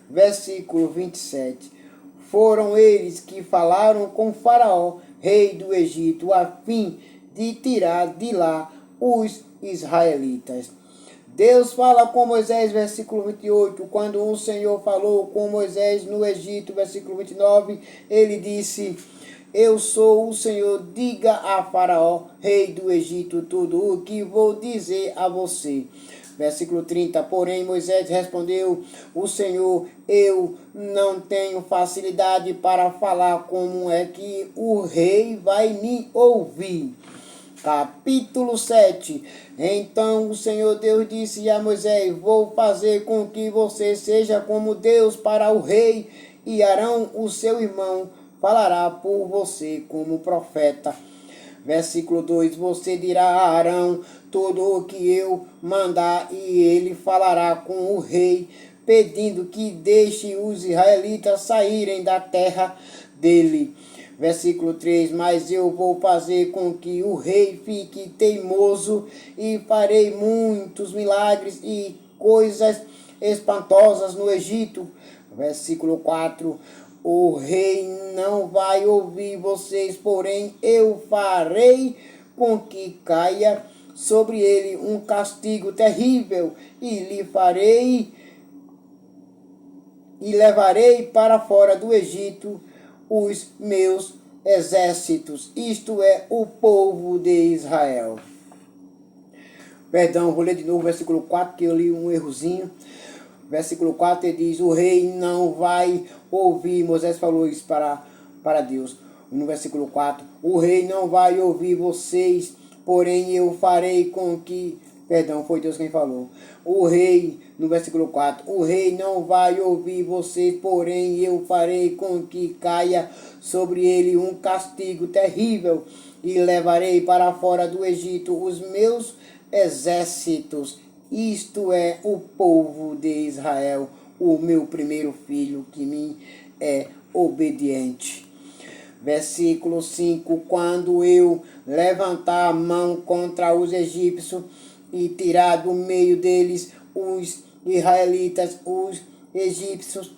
Versículo 27. Foram eles que falaram com Faraó, rei do Egito, a fim de tirar de lá os israelitas. Deus fala com Moisés, versículo 28, quando o Senhor falou com Moisés no Egito, versículo 29, ele disse: eu sou o Senhor, diga a Faraó, rei do Egito, tudo o que vou dizer a você. Versículo 30, porém Moisés respondeu, o Senhor, eu não tenho facilidade para falar, como é que o rei vai me ouvir? Capítulo 7. Então o Senhor Deus disse a Moisés, vou fazer com que você seja como Deus para o rei, e Arão, o seu irmão, falará por você como profeta. Versículo 2, você dirá a Arão tudo o que eu mandar, e ele falará com o rei, pedindo que deixe os israelitas saírem da terra dele. Versículo 3, mas eu vou fazer com que o rei fique teimoso e farei muitos milagres e coisas espantosas no Egito. Versículo 4, o rei não vai ouvir vocês, porém eu farei com que caia sobre ele um castigo terrível e lhe farei e levarei para fora do Egito os meus exércitos, isto é, o povo de Israel. Perdão, vou ler de novo o versículo 4, que eu li um errozinho. Versículo 4, ele diz, o rei não vai ouvir, Moisés falou isso para Deus. No versículo 4, o rei não vai ouvir vocês, porém eu farei com que... Perdão, foi Deus quem falou. O rei, no versículo 4, o rei não vai ouvir vocês, porém eu farei com que caia sobre ele um castigo terrível e levarei para fora do Egito os meus exércitos, isto é, o povo de Israel, o meu primeiro filho que me é obediente. Versículo 5, quando eu levantar a mão contra os egípcios e tirar do meio deles os israelitas, os egípcios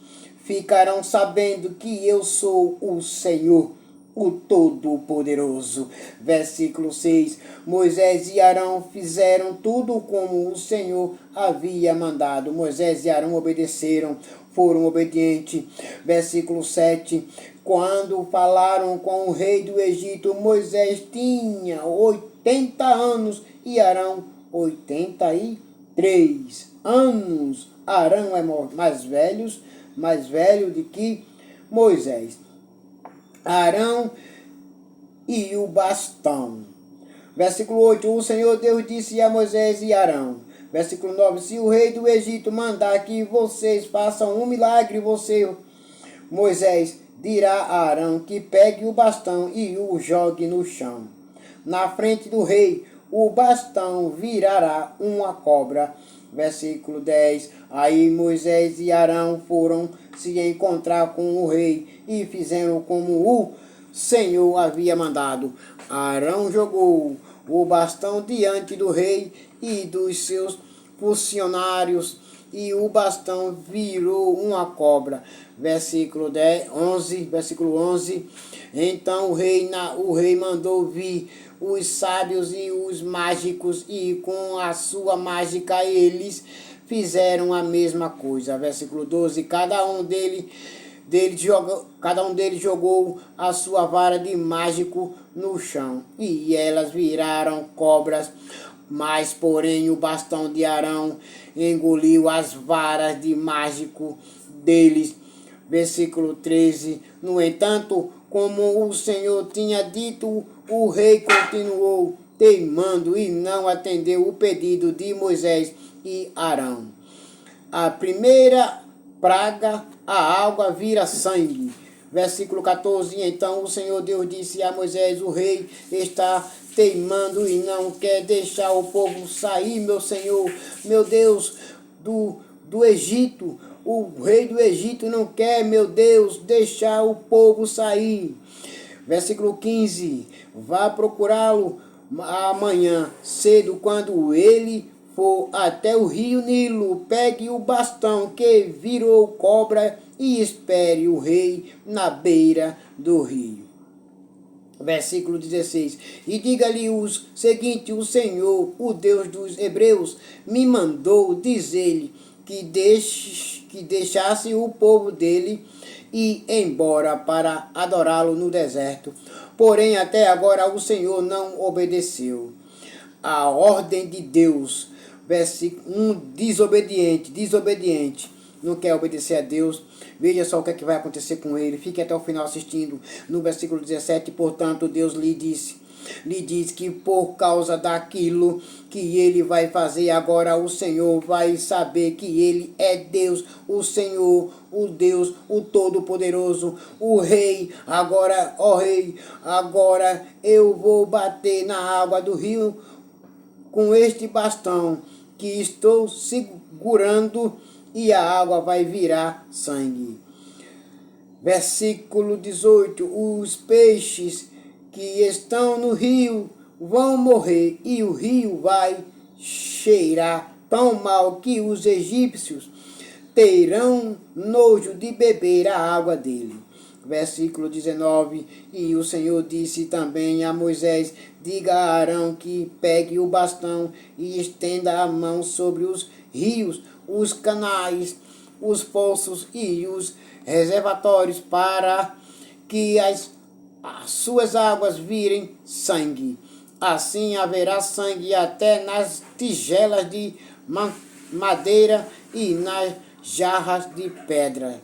ficarão sabendo que eu sou o Senhor, o Todo-Poderoso. Versículo 6, Moisés e Arão fizeram tudo como o Senhor havia mandado. Moisés e Arão obedeceram, foram obedientes. Versículo 7, quando falaram com o rei do Egito, Moisés tinha 80 anos e Arão 83 anos. Arão é mais velho do que Moisés. Arão e o bastão. Versículo 8, o Senhor Deus disse a Moisés e Arão. Versículo 9, se o rei do Egito mandar que vocês façam um milagre, Moisés, dirá a Arão que pegue o bastão e o jogue no chão. Na frente do rei, o bastão virará uma cobra. Versículo 10, aí Moisés e Arão foram se encontrar com o rei e fizeram como o Senhor havia mandado. Arão jogou o bastão diante do rei e dos seus funcionários e o bastão virou uma cobra. Versículo 11. Então o rei mandou vir os sábios e os mágicos, e com a sua mágica eles fizeram a mesma coisa. Versículo 12. Cada um deles jogou a sua vara de mágico no chão, e elas viraram cobras. Mas, porém, o bastão de Arão engoliu as varas de mágico deles. Versículo 13. No entanto, como o Senhor tinha dito, o rei continuou teimando e não atendeu o pedido de Moisés e Arão. A primeira praga, a água vira sangue. Versículo 14. Então o Senhor Deus disse a Moisés: o rei está teimando e não quer deixar o povo sair, meu Senhor, meu Deus, do Egito. O rei do Egito não quer, meu Deus, deixar o povo sair. Versículo 15. Vá procurá-lo amanhã cedo, quando ele for até o rio Nilo. Pegue o bastão que virou cobra e espere o rei na beira do rio. Versículo 16. E diga-lhe o seguinte: o Senhor, o Deus dos hebreus, me mandou dizer-lhe que deixasse o povo dele ir embora para adorá-lo no deserto. Porém, até agora o Senhor não obedeceu a ordem de Deus. Versículo 1, desobediente, não quer obedecer a Deus. Veja só o que é que vai acontecer com ele. Fique até o final assistindo. No versículo 17, portanto, Deus lhe diz que por causa daquilo que ele vai fazer agora, o Senhor vai saber que ele é Deus, o Senhor, o Deus, o Todo-Poderoso, o Rei. Agora, ó Rei, agora eu vou bater na água do rio com este bastão que estou segurando, e a água vai virar sangue. Versículo 18. Os peixes que estão no rio vão morrer, e o rio vai cheirar tão mal que os egípcios terão nojo de beber a água dele. Versículo 19. E o Senhor disse também a Moisés: diga a Arão que pegue o bastão e estenda a mão sobre os rios, os canais, os poços e os reservatórios, para que as suas águas virem sangue. Assim haverá sangue até nas tigelas de madeira e nas jarras de pedra.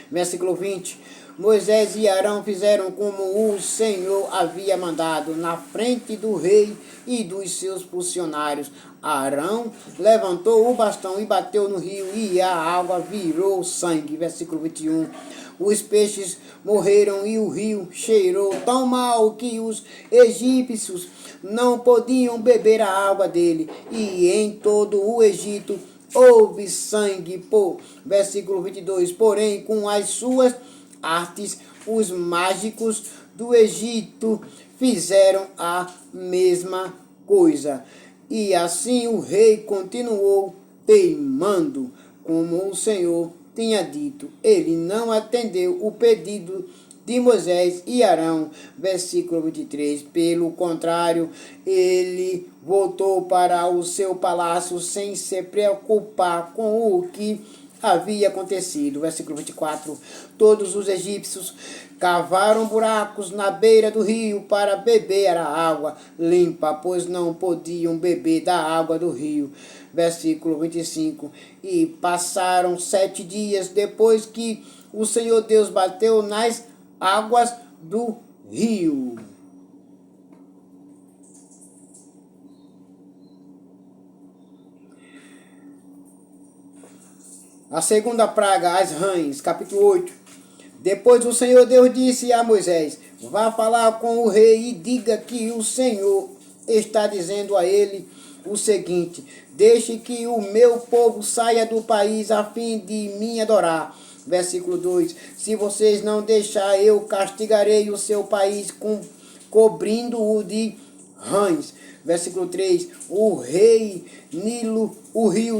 Versículo 20. Moisés e Arão fizeram como o Senhor havia mandado, na frente do rei e dos seus funcionários. Arão levantou o bastão e bateu no rio, e a água virou sangue. Versículo 21. Os peixes morreram e o rio cheirou tão mal que os egípcios não podiam beber a água dele, e em todo o Egito houve sangue. Versículo 22. Porém, com as suas artes, os mágicos do Egito fizeram a mesma coisa. E assim o rei continuou teimando, como o Senhor tinha dito. Ele não atendeu o pedido de Moisés e Arão. Versículo 23. Pelo contrário, ele voltou para o seu palácio sem se preocupar com o que havia acontecido. Versículo 24. Todos os egípcios cavaram buracos na beira do rio para beber a água limpa, pois não podiam beber da água do rio. Versículo 25. E passaram 7 dias depois que o Senhor Deus bateu nas águas do rio. A segunda praga, as rãs, capítulo 8. Depois o Senhor Deus disse a Moisés: vá falar com o rei e diga que o Senhor está dizendo a ele o seguinte: deixe que o meu povo saia do país a fim de me adorar. Versículo 2. Se vocês não deixar, eu castigarei o seu país, cobrindo-o de rãs. Versículo 3, o rio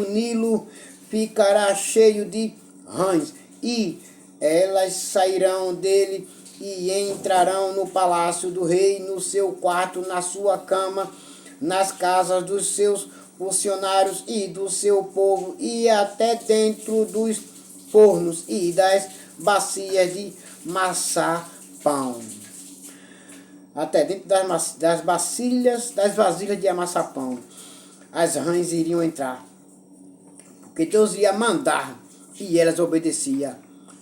Nilo ficará cheio de rãs, e elas sairão dele e entrarão no palácio do rei, no seu quarto, na sua cama, nas casas dos seus funcionários e do seu povo, e até dentro dos fornos e das bacias de amassar pão. Até dentro das vasilhas de amassar pão, as rãs iriam entrar, porque Deus ia mandar e elas obedeciam.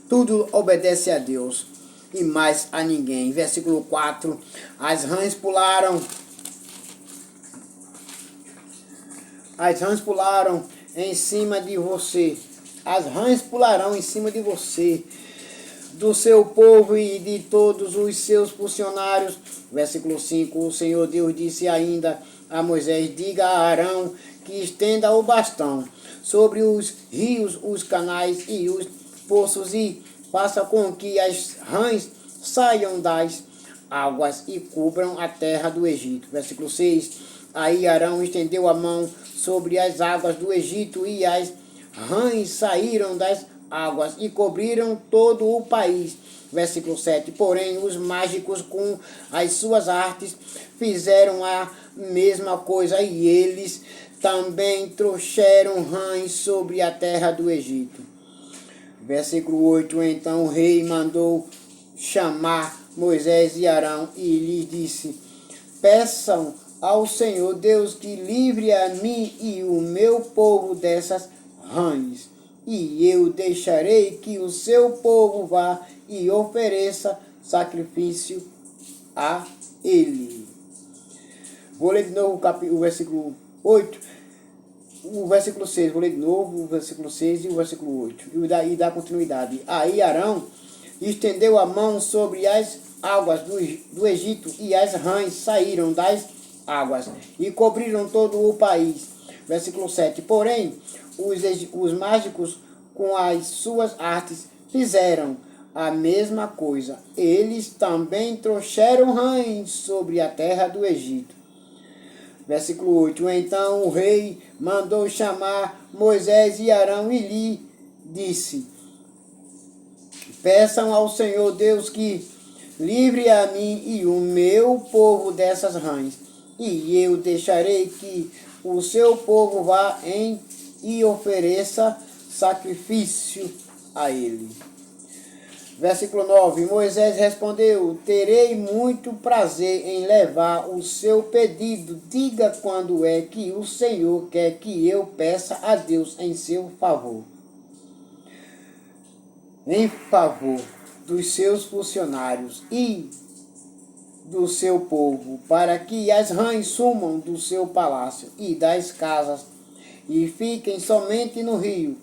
Tudo obedece a Deus e mais a ninguém. Versículo 4, as rãs pularam em cima de você. As rãs pularão em cima de você, do seu povo e de todos os seus funcionários. Versículo 5, o Senhor Deus disse ainda a Moisés, diga a Arão que estenda o bastão sobre os rios, os canais e os poços, e faça com que as rãs saiam das águas e cubram a terra do Egito. Versículo 6, aí Arão estendeu a mão sobre as águas do Egito, e as rãs saíram das águas e cobriram todo o país. Versículo 7, porém os mágicos com as suas artes fizeram a mesma coisa, e eles também trouxeram rãs sobre a terra do Egito. Versículo 8, então o rei mandou chamar Moisés e Arão e lhes disse, peçam ao Senhor Deus que livre a mim e o meu povo dessas rãs, e eu deixarei que o seu povo vá e ofereça sacrifício a ele. Vou ler de novo o versículo 8, o versículo 6, vou ler de novo o versículo 6 e o versículo 8, e dá continuidade. Aí Arão estendeu a mão sobre as águas do Egito, e as rãs saíram das águas e cobriram todo o país. Versículo 7, porém os mágicos com as suas artes fizeram a mesma coisa, eles também trouxeram rãs sobre a terra do Egito. Versículo 8, então o rei mandou chamar Moisés e Arão e lhe disse, peçam ao Senhor Deus que livre a mim e o meu povo dessas rãs, e eu deixarei que o seu povo vá e ofereça sacrifício a ele. Versículo 9, Moisés respondeu, terei muito prazer em levar o seu pedido, diga quando é que o Senhor quer que eu peça a Deus em seu favor. Em favor dos seus funcionários e do seu povo, para que as rãs sumam do seu palácio e das casas e fiquem somente no rio.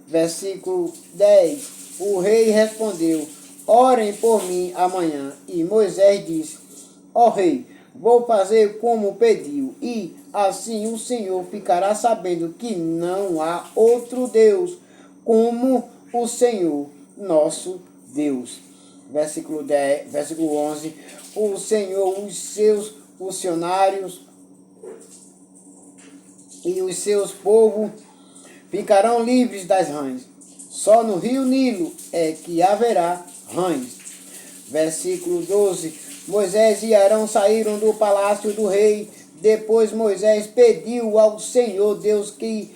Versículo 10, o rei respondeu, orem por mim amanhã. E Moisés disse, ó rei, vou fazer como pediu, e assim o Senhor ficará sabendo que não há outro Deus como o Senhor, nosso Deus. Versículo 11, o Senhor, os seus funcionários e os seus povos ficarão livres das rãs. Só no rio Nilo é que haverá rãs. Versículo 12, Moisés e Arão saíram do palácio do rei. Depois Moisés pediu ao Senhor Deus que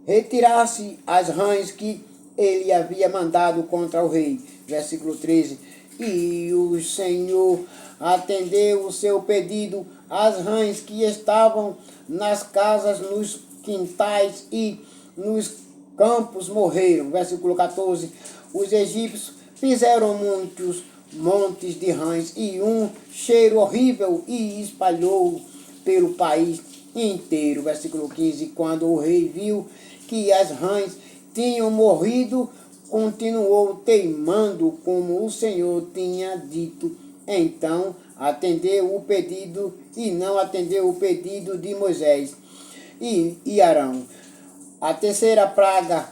retirasse as rãs que ele havia mandado contra o rei. Versículo 13, e o Senhor atendeu o seu pedido, as rãs que estavam nas casas, nos quintais e nos campos morreram. Versículo 14, os egípcios fizeram muitos montes de rãs e um cheiro horrível e espalhou pelo país inteiro. Versículo 15, quando o rei viu que as rãs tinham morrido, continuou teimando como o Senhor tinha dito. Então atendeu o pedido e não atendeu o pedido de Moisés e Arão. A terceira praga,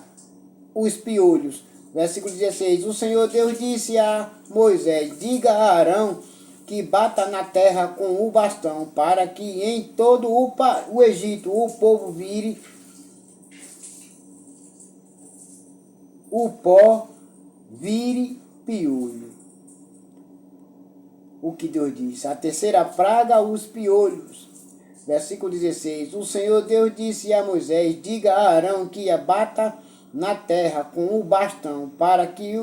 os piolhos. Versículo 16, o Senhor Deus disse a Moisés, diga a Arão que bata na terra com o bastão, para que em todo o Egito o povo vire o pó, vire piolho. O que Deus diz? A terceira praga, os piolhos. Versículo 16. O Senhor Deus disse a Moisés: diga a Arão que abata na terra com o bastão, para que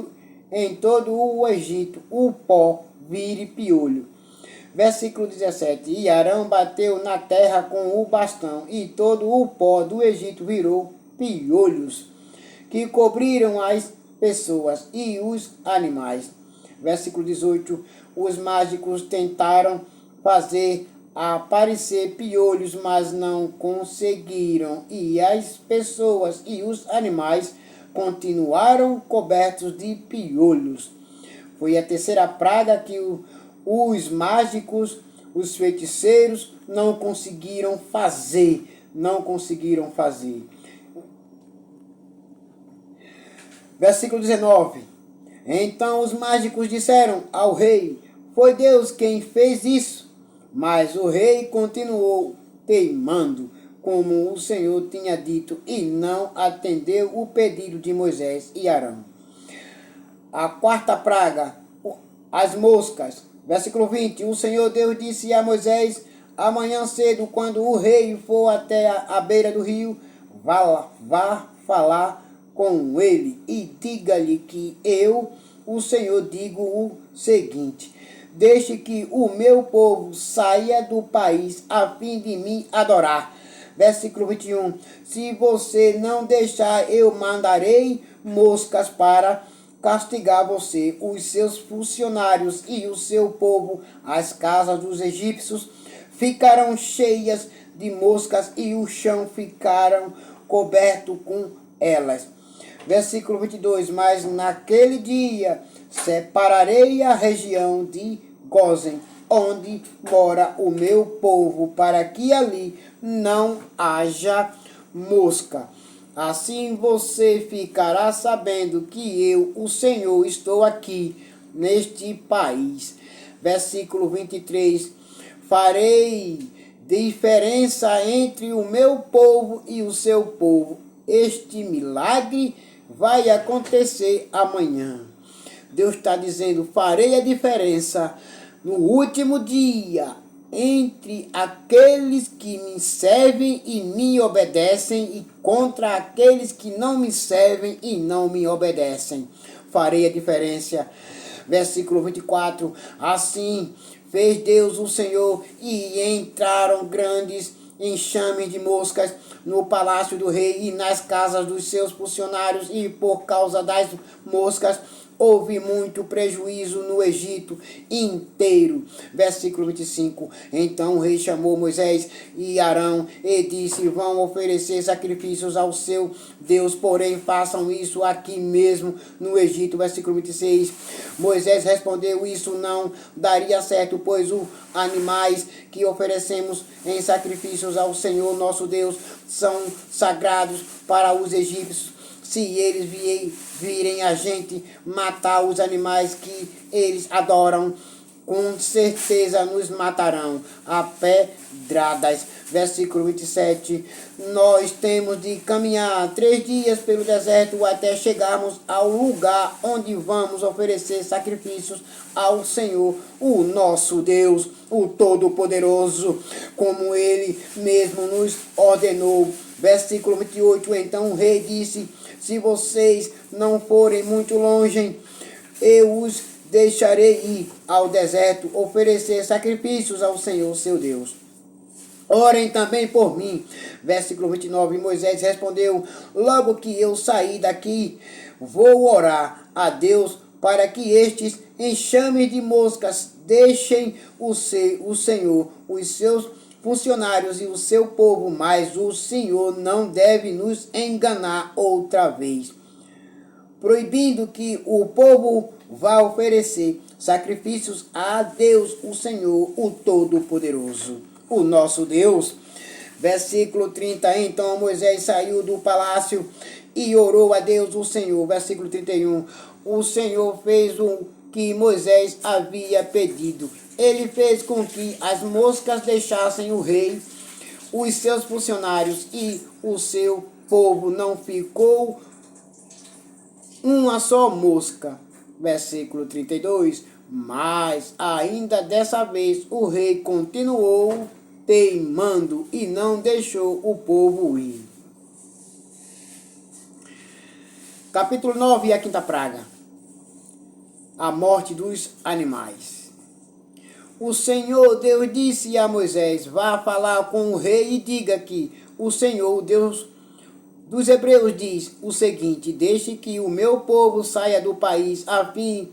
em todo o Egito o pó vire piolho. Versículo 17. E Arão bateu na terra com o bastão, e todo o pó do Egito virou piolhos, que cobriram as pessoas e os animais. Versículo 18. Os mágicos tentaram fazer aparecer piolhos, mas não conseguiram, e as pessoas e os animais continuaram cobertos de piolhos. Foi a terceira praga que os mágicos, os feiticeiros, não conseguiram fazer. Versículo 19. Então os mágicos disseram ao rei: foi Deus quem fez isso. Mas o rei continuou teimando, como o Senhor tinha dito, e não atendeu o pedido de Moisés e Arão. A quarta praga, as moscas. Versículo 20. O Senhor Deus disse a Moisés: amanhã cedo, quando o rei for até a beira do rio, vá falar com ele e diga-lhe que eu, o Senhor, digo o seguinte: deixe que o meu povo saia do país a fim de me adorar. Versículo 21. Se você não deixar, eu mandarei moscas para castigar você, os seus funcionários e o seu povo. As casas dos egípcios ficarão cheias de moscas e o chão ficarão coberto com elas. Versículo 22. Mas naquele dia separarei a região de Gósen, onde mora o meu povo, para que ali não haja mosca. Assim você ficará sabendo que eu, o Senhor, estou aqui neste país. Versículo 23. Farei diferença entre o meu povo e o seu povo. Este milagre vai acontecer amanhã. Deus está dizendo: farei a diferença no último dia entre aqueles que me servem e me obedecem e contra aqueles que não me servem e não me obedecem. Farei a diferença. Versículo 24. Assim fez Deus o Senhor, e entraram grandes enxames de moscas no palácio do rei e nas casas dos seus funcionários, e por causa das moscas houve muito prejuízo no Egito inteiro. Versículo 25. Então o rei chamou Moisés e Arão e disse: vão oferecer sacrifícios ao seu Deus, porém façam isso aqui mesmo no Egito. Versículo 26. Moisés respondeu: isso não daria certo, pois os animais que oferecemos em sacrifícios ao Senhor nosso Deus são sagrados para os egípcios. Se eles virem a gente matar os animais que eles adoram, com certeza nos matarão a pedradas. Versículo 27. Nós temos de caminhar 3 dias pelo deserto até chegarmos ao lugar onde vamos oferecer sacrifícios ao Senhor, o nosso Deus, o Todo-Poderoso, como Ele mesmo nos ordenou. Versículo 28. Então o rei disse: se vocês não forem muito longe, eu os deixarei ir ao deserto, oferecer sacrifícios ao Senhor, seu Deus. Orem também por mim. Versículo 29. Moisés respondeu: logo que eu sair daqui, vou orar a Deus para que estes enxames de moscas deixem o Senhor, os seus funcionários e o seu povo, mas o Senhor não deve nos enganar outra vez, proibindo que o povo vá oferecer sacrifícios a Deus, o Senhor, o Todo-Poderoso, o nosso Deus. Versículo 30. Então Moisés saiu do palácio e orou a Deus, o Senhor. Versículo 31. O Senhor fez o que Moisés havia pedido, ele fez com que as moscas deixassem o rei, os seus funcionários e o seu povo. Não ficou uma só mosca. Versículo 32. Mas ainda dessa vez o rei continuou teimando e não deixou o povo ir. Capítulo 9 e a quinta praga. A morte dos animais. O Senhor Deus disse a Moisés: vá falar com o rei e diga que o Senhor, Deus dos Hebreus, diz o seguinte: deixe que o meu povo saia do país a fim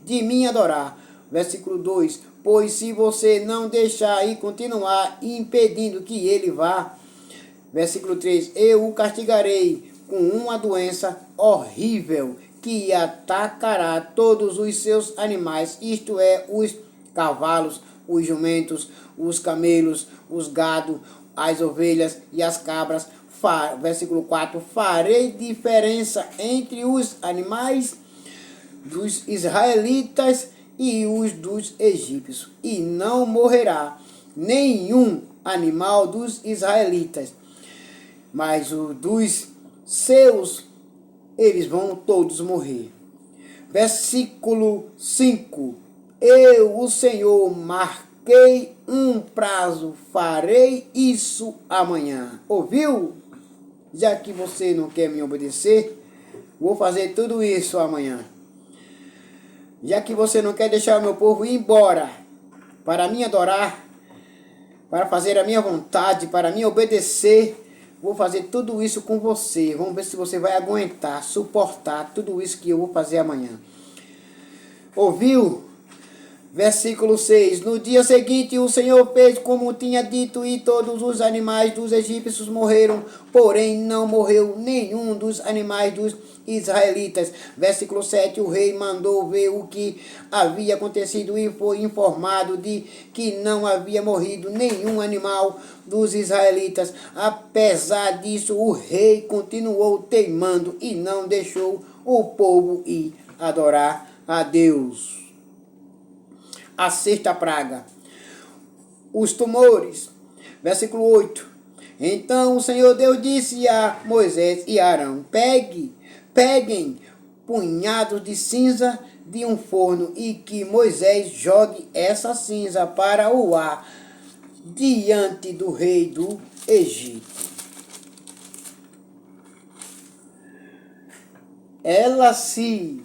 de me adorar. Versículo 2. Pois se você não deixar e continuar impedindo que ele vá. Versículo 3. Eu o castigarei com uma doença horrível que atacará todos os seus animais, isto é, os cavalos, os jumentos, os camelos, os gado, as ovelhas e as cabras. Versículo 4. Farei diferença entre os animais dos israelitas e os dos egípcios, e não morrerá nenhum animal dos israelitas, mas o dos seus, eles vão todos morrer. Versículo 5. Eu, o Senhor, marquei um prazo, farei isso amanhã. Ouviu? Já que você não quer me obedecer, vou fazer tudo isso amanhã. Já que você não quer deixar o meu povo ir embora para me adorar, para fazer a minha vontade, para me obedecer, vou fazer tudo isso com você. Vamos ver se você vai aguentar, suportar tudo isso que eu vou fazer amanhã. Ouviu? Versículo 6. No dia seguinte o Senhor fez como tinha dito, e todos os animais dos egípcios morreram, porém não morreu nenhum dos animais dos israelitas. Versículo 7. O rei mandou ver o que havia acontecido e foi informado de que não havia morrido nenhum animal dos israelitas. Apesar disso, o rei continuou teimando e não deixou o povo ir adorar a Deus. A sexta praga, os tumores. Versículo 8. Então o Senhor Deus disse a Moisés e Arão: peguem punhados de cinza de um forno e que Moisés jogue essa cinza para o ar diante do rei do Egito. Ela se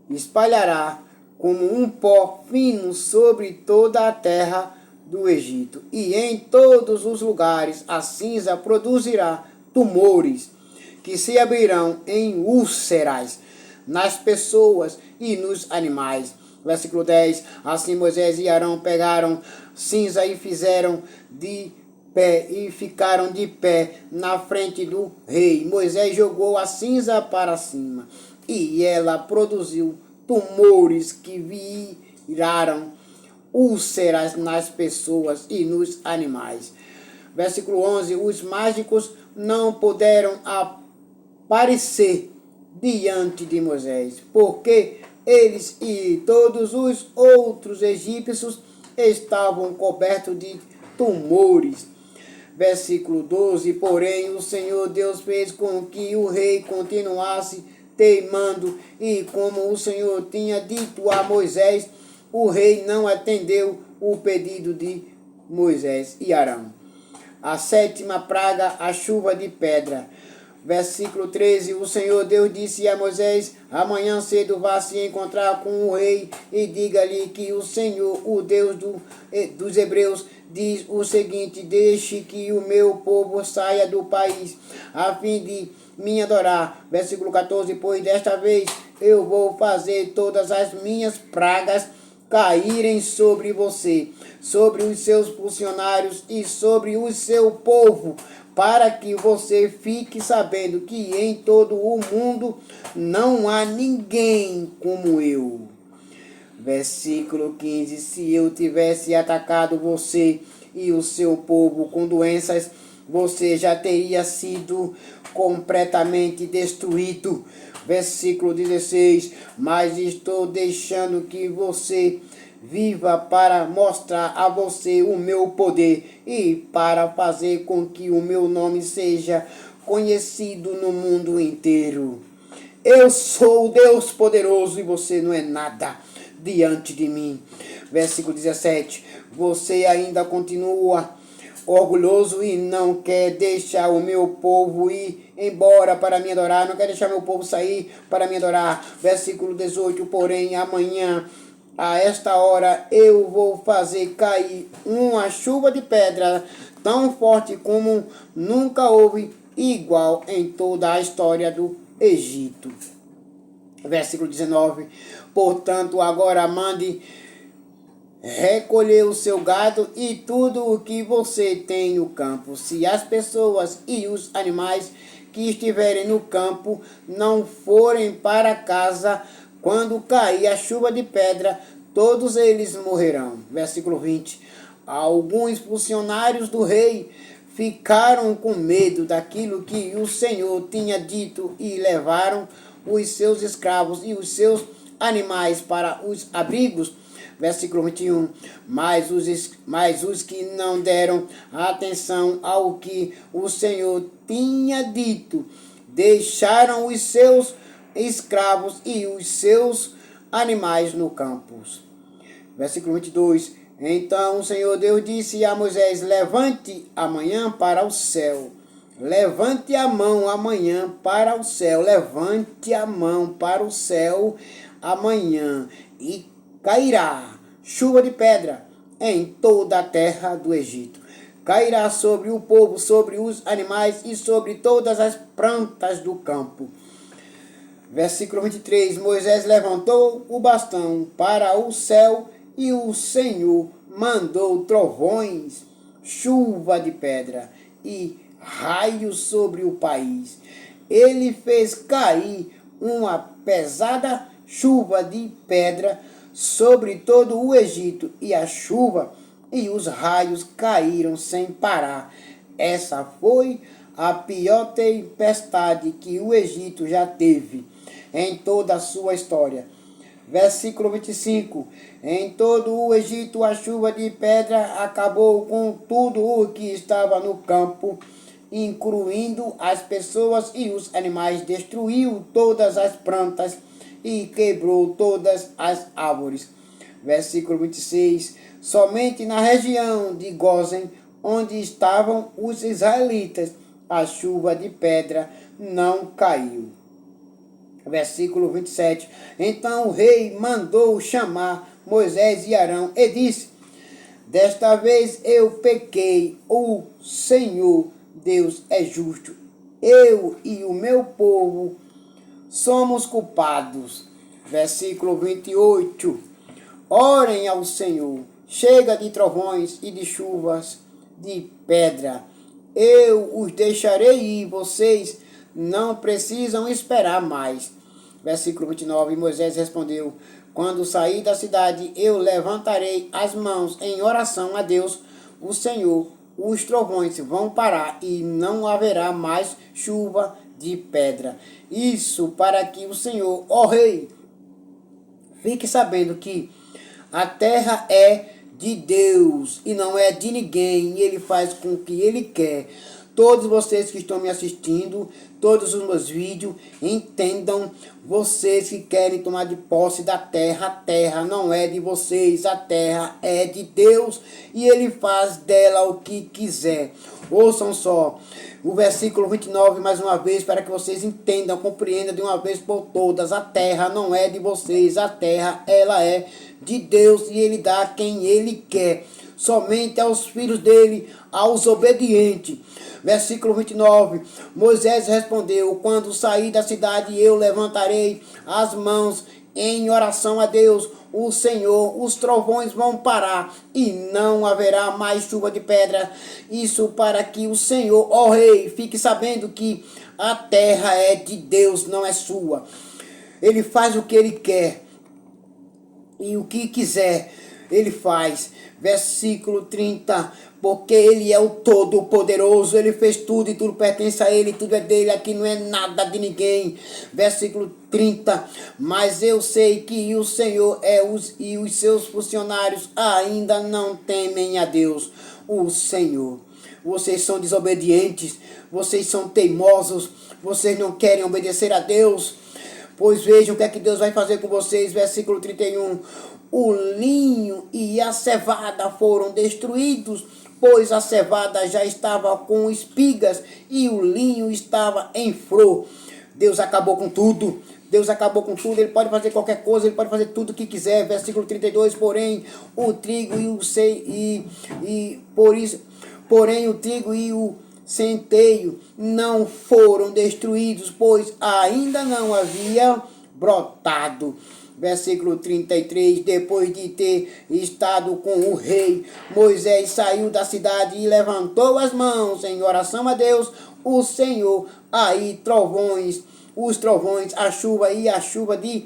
espalhará como um pó fino sobre toda a terra do Egito, e em todos os lugares a cinza produzirá tumores, que se abrirão em úlceras nas pessoas e nos animais. Versículo 10. Assim Moisés e Arão pegaram cinza e fizeram de pé, e ficaram de pé na frente do rei. Moisés jogou a cinza para cima, e ela produziu tumores que viraram úlceras nas pessoas e nos animais. Versículo 11. Os mágicos não puderam aparecer diante de Moisés, porque eles e todos os outros egípcios estavam cobertos de tumores. Versículo 12. Porém o Senhor Deus fez com que o rei continuasse teimando, e como o Senhor tinha dito a Moisés, o rei não atendeu o pedido de Moisés e Arão. A sétima praga, a chuva de pedra. Versículo 13. O Senhor Deus disse a Moisés: amanhã cedo vá se encontrar com o rei e diga-lhe que o Senhor, o Deus dos Hebreus, diz o seguinte: deixe que o meu povo saia do país a fim de me adorar. Versículo 14. Pois desta vez eu vou fazer todas as minhas pragas caírem sobre você, sobre os seus funcionários e sobre o seu povo, para que você fique sabendo que em todo o mundo não há ninguém como eu. Versículo 15. Se eu tivesse atacado você e o seu povo com doenças, você já teria sido completamente destruído. Versículo 16. Mas estou deixando que você viva para mostrar a você o meu poder e para fazer com que o meu nome seja conhecido no mundo inteiro. Eu sou o Deus poderoso e você não é nada diante de mim. Versículo 17. Você ainda continua orgulhoso e não quer deixar o meu povo ir embora para me adorar, não quer deixar meu povo sair para me adorar. Versículo 18. Porém, amanhã, a esta hora, eu vou fazer cair uma chuva de pedra tão forte como nunca houve igual em toda a história do Egito. Versículo 19. Portanto, agora mande recolher o seu gado e tudo o que você tem no campo. Se as pessoas e os animais que estiverem no campo não forem para casa quando cair a chuva de pedra, todos eles morrerão. Versículo 20. Alguns funcionários do rei ficaram com medo daquilo que o Senhor tinha dito e levaram os seus escravos e os seus animais para os abrigos. Versículo 21. Mas os que não deram atenção ao que o Senhor tinha dito, deixaram os seus escravos e os seus animais no campo. Versículo 22. Então o Senhor Deus disse a Moisés: levante amanhã para o céu. Levante a mão amanhã para o céu. Levante a mão para o céu amanhã. E cairá chuva de pedra em toda a terra do Egito. Cairá sobre o povo, sobre os animais e sobre todas as plantas do campo. Versículo 23. Moisés levantou o bastão para o céu e o Senhor mandou trovões, chuva de pedra e raios sobre o país. Ele fez cair uma pesada chuva de pedra sobre todo o Egito, e a chuva e os raios caíram sem parar. Essa foi a pior tempestade que o Egito já teve em toda a sua história. Versículo 25. Em todo o Egito a chuva de pedra acabou com tudo o que estava no campo, incluindo as pessoas e os animais, destruiu todas as plantas e quebrou todas as árvores. Versículo 26. Somente na região de Gósen, onde estavam os israelitas, a chuva de pedra não caiu. Versículo 27. Então o rei mandou chamar Moisés e Arão e disse: desta vez eu pequei, o Senhor Deus é justo. Eu e o meu povo somos culpados. Versículo 28. Orem ao Senhor, chega de trovões e de chuvas de pedra. Eu os deixarei ir, vocês não precisam esperar mais. Versículo 29. Moisés respondeu: quando sair da cidade, eu levantarei as mãos em oração a Deus, o Senhor. Os trovões vão parar e não haverá mais chuva de pedra. Isso para que o Senhor, ó rei, fique sabendo que a terra é de Deus e não é de ninguém. E ele faz com o que ele quer. Todos vocês que estão me assistindo, todos os meus vídeos, entendam, vocês que querem tomar de posse da terra, a terra não é de vocês, a terra é de Deus e ele faz dela o que quiser. Ouçam só o versículo 29 mais uma vez, para que vocês entendam, compreendam de uma vez por todas. A terra não é de vocês, a terra ela é de Deus e ele dá a quem ele quer, somente aos filhos dele, aos obedientes. Versículo 29. Moisés respondeu: quando sair da cidade, eu levantarei as mãos em oração a Deus, o Senhor. Os trovões vão parar e não haverá mais chuva de pedra. Isso para que o Senhor, ó rei, fique sabendo que a terra é de Deus, não é sua. Ele faz o que ele quer e o que quiser. Ele faz. Versículo 30. Porque Ele é o Todo-Poderoso. Ele fez tudo e tudo pertence a Ele. Tudo é dele. Aqui não é nada de ninguém. Versículo 30. Mas eu sei que o Senhor e os seus funcionários ainda não temem a Deus, o Senhor. Vocês são desobedientes. Vocês são teimosos. Vocês não querem obedecer a Deus. Pois vejam o que é que Deus vai fazer com vocês. Versículo 31. O linho e a cevada foram destruídos, pois a cevada já estava com espigas e o linho estava em flor. Deus acabou com tudo. Deus acabou com tudo. Ele pode fazer qualquer coisa. Ele pode fazer tudo o que quiser. Versículo 32. Porém, o trigo e o centeio não foram destruídos, pois ainda não havia brotado. Versículo 33, depois de ter estado com o rei, Moisés saiu da cidade e levantou as mãos em oração a Deus, o Senhor. Aí os trovões, a chuva de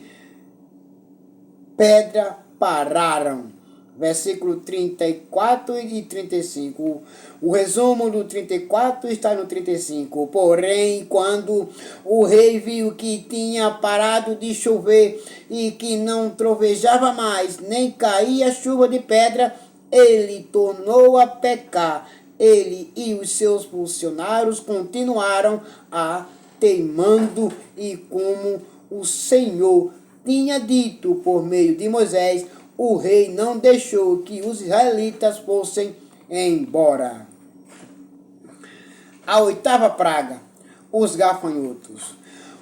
pedra pararam. Versículo 34 e 35. O resumo do 34 está no 35. Porém, quando o rei viu que tinha parado de chover e que não trovejava mais, nem caía chuva de pedra, ele tornou a pecar. Ele e os seus funcionários continuaram a teimando, e como o Senhor tinha dito por meio de Moisés, o rei não deixou que os israelitas fossem embora. A oitava praga, os gafanhotos.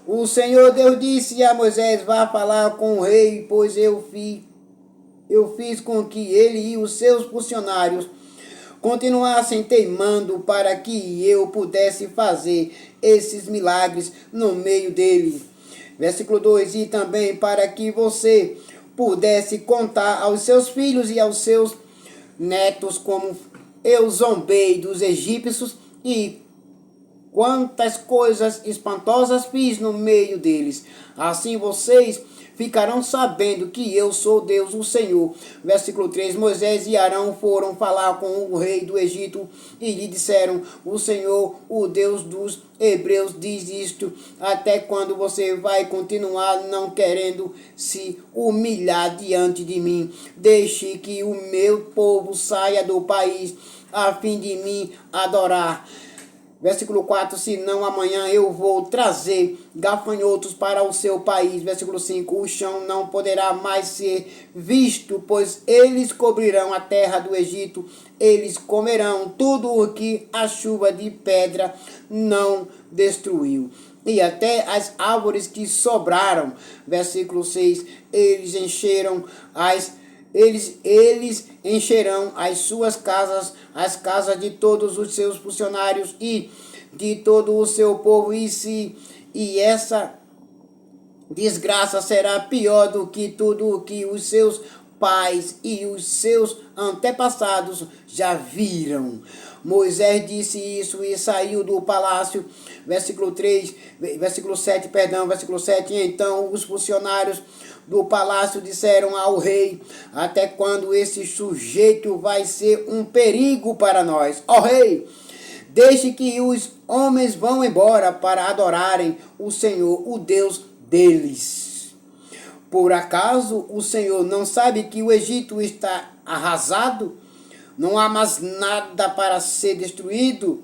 O Senhor Deus disse a Moisés: vá falar com o rei, pois eu fiz com que ele e os seus funcionários continuassem teimando para que eu pudesse fazer esses milagres no meio dele. Versículo 2, e também para que você pudesse contar aos seus filhos e aos seus netos como eu zombei dos egípcios e quantas coisas espantosas fiz no meio deles. Assim vocês ficarão sabendo que eu sou Deus, o Senhor. Versículo 3, Moisés e Arão foram falar com o rei do Egito e lhe disseram: o Senhor, o Deus dos hebreus, diz isto: até quando você vai continuar não querendo se humilhar diante de mim? Deixe que o meu povo saia do país a fim de me adorar. Versículo 4, senão amanhã eu vou trazer gafanhotos para o seu país. Versículo 5, o chão não poderá mais ser visto, pois eles cobrirão a terra do Egito. Eles comerão tudo o que a chuva de pedra não destruiu. E até as árvores que sobraram. Versículo 6, eles encherão as suas casas, as casas de todos os seus funcionários e de todo o seu povo, e essa desgraça será pior do que tudo o que os seus pais e os seus antepassados já viram. Moisés disse isso e saiu do palácio. Versículo 7, então os funcionários do palácio disseram ao rei: até quando esse sujeito vai ser um perigo para nós? Ó rei, deixe que os homens vão embora para adorarem o Senhor, o Deus deles. Por acaso o Senhor não sabe que o Egito está arrasado? Não há mais nada para ser destruído?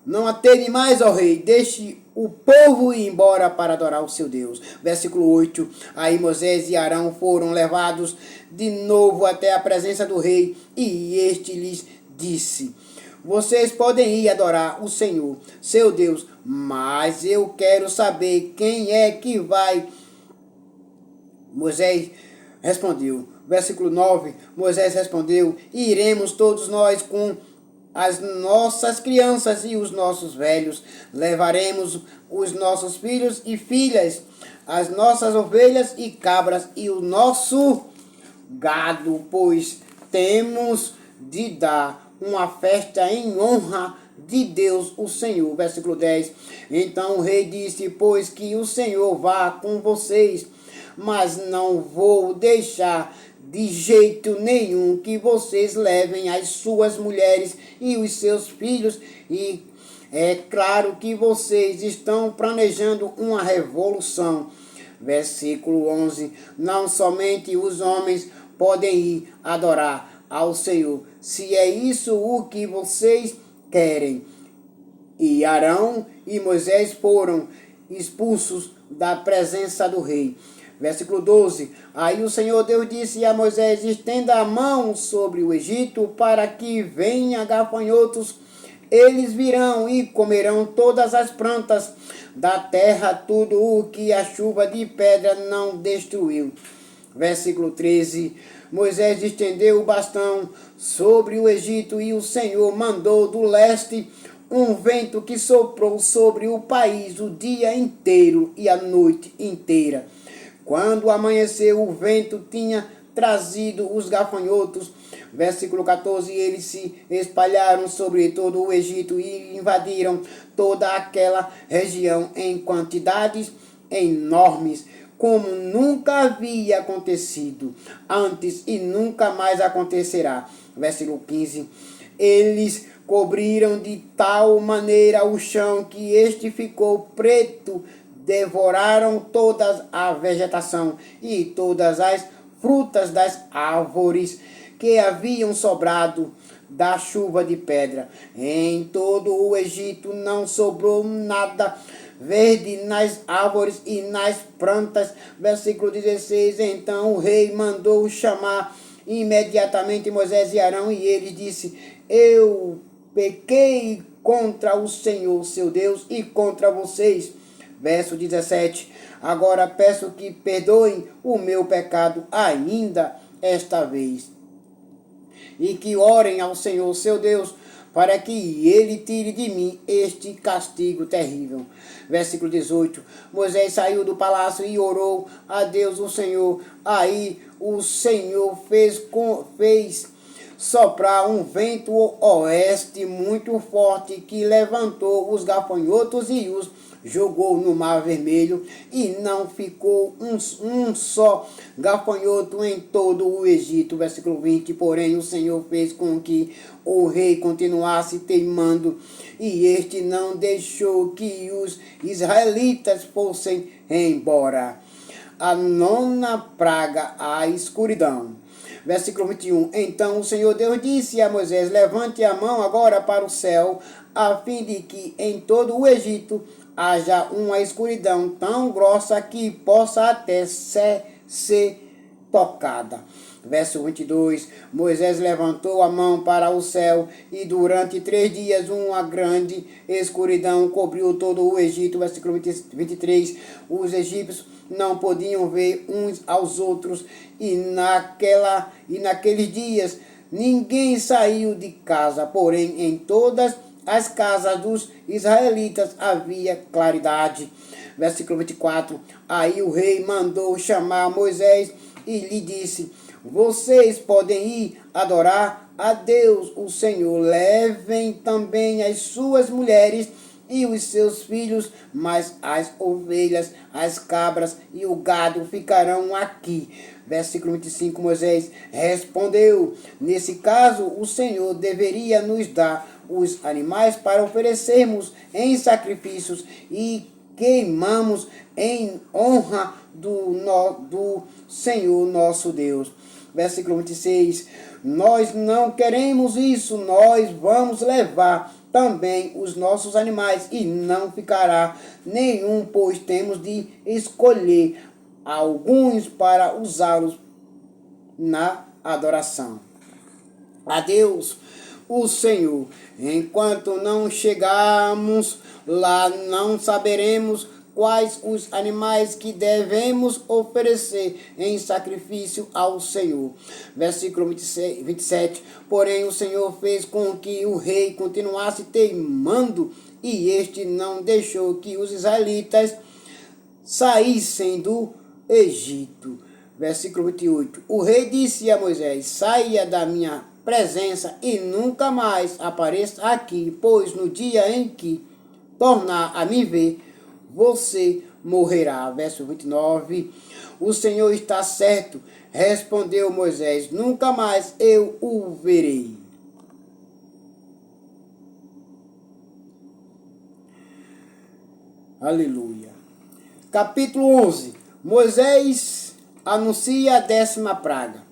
Não atene mais, ó rei, deixe o povo ir embora para adorar o seu Deus. Versículo 8, aí Moisés e Arão foram levados de novo até a presença do rei, e este lhes disse: vocês podem ir adorar o Senhor, seu Deus, mas eu quero saber quem é que vai. Moisés respondeu. Versículo 9, Moisés respondeu: iremos todos nós com as nossas crianças e os nossos velhos, levaremos os nossos filhos e filhas, as nossas ovelhas e cabras e o nosso gado, pois temos de dar uma festa em honra de Deus, o Senhor. Versículo 10, então o rei disse: pois que o Senhor vá com vocês, mas não vou deixar de jeito nenhum que vocês levem as suas mulheres e os seus filhos, e é claro que vocês estão planejando uma revolução. Versículo 11. Não somente os homens podem ir adorar ao Senhor, se é isso o que vocês querem. E Arão e Moisés foram expulsos da presença do rei. Versículo 12. Aí o Senhor Deus disse a Moisés: estenda a mão sobre o Egito para que venha gafanhotos. Eles virão e comerão todas as plantas da terra, tudo o que a chuva de pedra não destruiu. Versículo 13. Moisés estendeu o bastão sobre o Egito e o Senhor mandou do leste um vento que soprou sobre o país o dia inteiro e a noite inteira. Quando amanheceu, o vento tinha trazido os gafanhotos. Versículo 14. Eles se espalharam sobre todo o Egito e invadiram toda aquela região em quantidades enormes, como nunca havia acontecido antes e nunca mais acontecerá. Versículo 15. Eles cobriram de tal maneira o chão que este ficou preto, devoraram toda a vegetação e todas as frutas das árvores que haviam sobrado da chuva de pedra. Em todo o Egito não sobrou nada verde nas árvores e nas plantas. Versículo 16. Então o rei mandou chamar imediatamente Moisés e Arão, e ele disse: eu pequei contra o Senhor seu Deus e contra vocês. Verso 17. Agora peço que perdoem o meu pecado ainda esta vez, e que orem ao Senhor seu Deus, para que ele tire de mim este castigo terrível. Versículo 18. Moisés saiu do palácio e orou a Deus o Senhor. Aí o Senhor fez soprar um vento oeste muito forte, que levantou os gafanhotos e os jogou no Mar Vermelho, e não ficou um só gafanhoto em todo o Egito. Versículo 20. Porém o Senhor fez com que o rei continuasse teimando, e este não deixou que os israelitas fossem embora. A nona praga, a escuridão. Versículo 21. Então o Senhor Deus disse a Moisés: levante a mão agora para o céu, a fim de que em todo o Egito haja uma escuridão tão grossa que possa até ser tocada. Verso 22. Moisés levantou a mão para o céu, e durante 3 dias uma grande escuridão cobriu todo o Egito. Versículo 23. Os egípcios não podiam ver uns aos outros, e naqueles dias ninguém saiu de casa, porém em todas as casas dos israelitas havia claridade. Versículo 24. Aí o rei mandou chamar Moisés e lhe disse: vocês podem ir adorar a Deus o Senhor. Levem também as suas mulheres e os seus filhos, mas as ovelhas, as cabras e o gado ficarão aqui. Versículo 25. Moisés respondeu: nesse caso o Senhor deveria nos dar os animais para oferecermos em sacrifícios e queimamos em honra do Senhor nosso Deus. Versículo 26. Nós não queremos isso, nós vamos levar também os nossos animais, e não ficará nenhum, pois temos de escolher alguns para usá-los na adoração a Deus o Senhor. Enquanto não chegarmos lá, não saberemos quais os animais que devemos oferecer em sacrifício ao Senhor. Versículo 27. Porém o Senhor fez com que o rei continuasse teimando, e este não deixou que os israelitas saíssem do Egito. Versículo 28. O rei disse a Moisés: saia da minha presença e nunca mais apareça aqui, pois no dia em que tornar a me ver, você morrerá. Verso 29. O Senhor está certo, Respondeu Moisés: nunca mais eu o verei. Aleluia. Capítulo 11. Moisés anuncia a 10ª praga.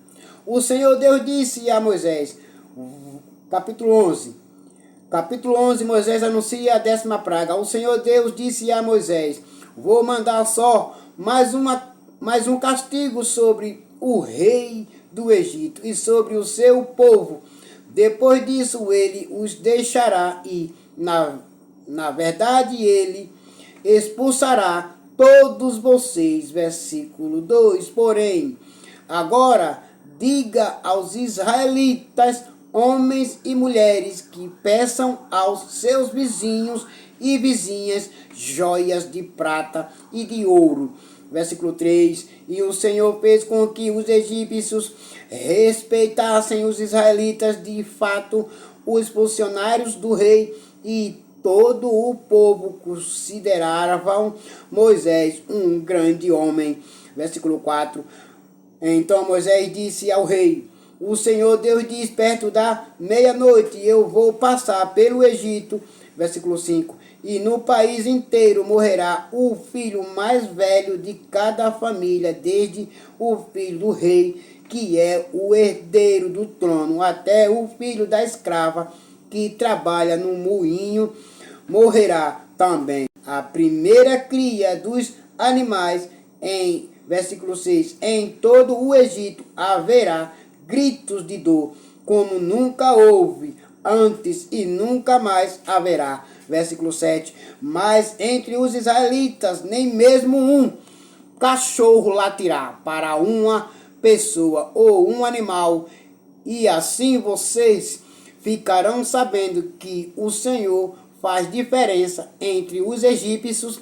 O Senhor Deus disse a Moisés, capítulo 11. Capítulo 11, Moisés anuncia a 10ª praga. O Senhor Deus disse a Moisés, vou mandar só mais um castigo sobre o rei do Egito e sobre o seu povo. Depois disso ele os deixará e, na verdade, ele expulsará todos vocês. Versículo 2. Porém, agora diga aos israelitas, homens e mulheres, que peçam aos seus vizinhos e vizinhas joias de prata e de ouro. Versículo 3. E o Senhor fez com que os egípcios respeitassem os israelitas, de fato, os funcionários do rei, e todo o povo consideravam Moisés um grande homem. Versículo 4. Então Moisés disse ao rei, o Senhor Deus diz, perto da meia-noite eu vou passar pelo Egito. Versículo 5. E no país inteiro morrerá o filho mais velho de cada família, desde o filho do rei, que é o herdeiro do trono, até o filho da escrava que trabalha no moinho. Morrerá também a primeira cria dos animais. Em versículo 6. Em todo o Egito haverá gritos de dor, como nunca houve antes e nunca mais haverá. Versículo 7. Mas entre os israelitas nem mesmo um cachorro latirá para uma pessoa ou um animal, e assim vocês ficarão sabendo que o Senhor faz diferença entre os egípcios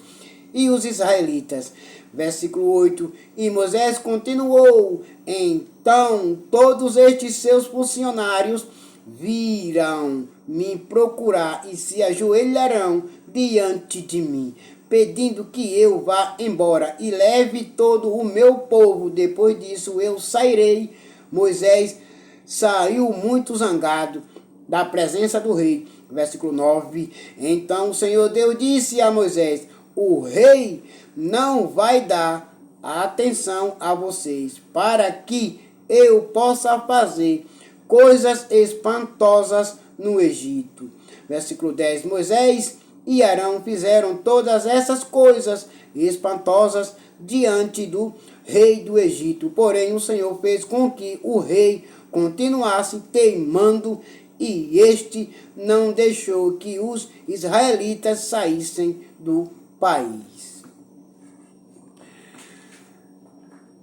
e os israelitas. Versículo 8. E Moisés continuou, então todos estes seus funcionários virão me procurar e se ajoelharão diante de mim, pedindo que eu vá embora e leve todo o meu povo. Depois disso eu sairei. Moisés saiu muito zangado da presença do rei. Versículo 9. Então o Senhor Deus disse a Moisés, o rei não vai dar atenção a vocês, para que eu possa fazer coisas espantosas no Egito. Versículo 10. Moisés e Arão fizeram todas essas coisas espantosas diante do rei do Egito. Porém, o Senhor fez com que o rei continuasse teimando, e este não deixou que os israelitas saíssem do país.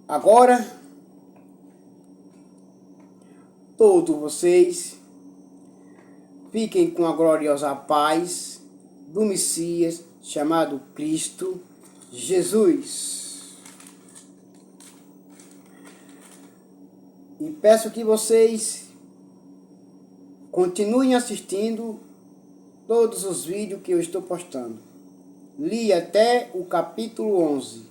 Agora, todos vocês fiquem com a gloriosa paz do Messias chamado Cristo Jesus. E peço que vocês continuem assistindo todos os vídeos que eu estou postando. Li até o capítulo 11.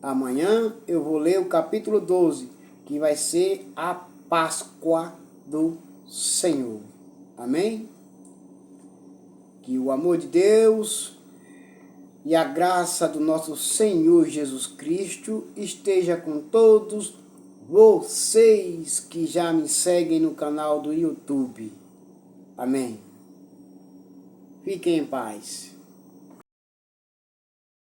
Amanhã eu vou ler o capítulo 12, que vai ser a Páscoa do Senhor. Amém? Que o amor de Deus e a graça do nosso Senhor Jesus Cristo esteja com todos vocês que já me seguem no canal do YouTube. Amém. Fiquem em paz.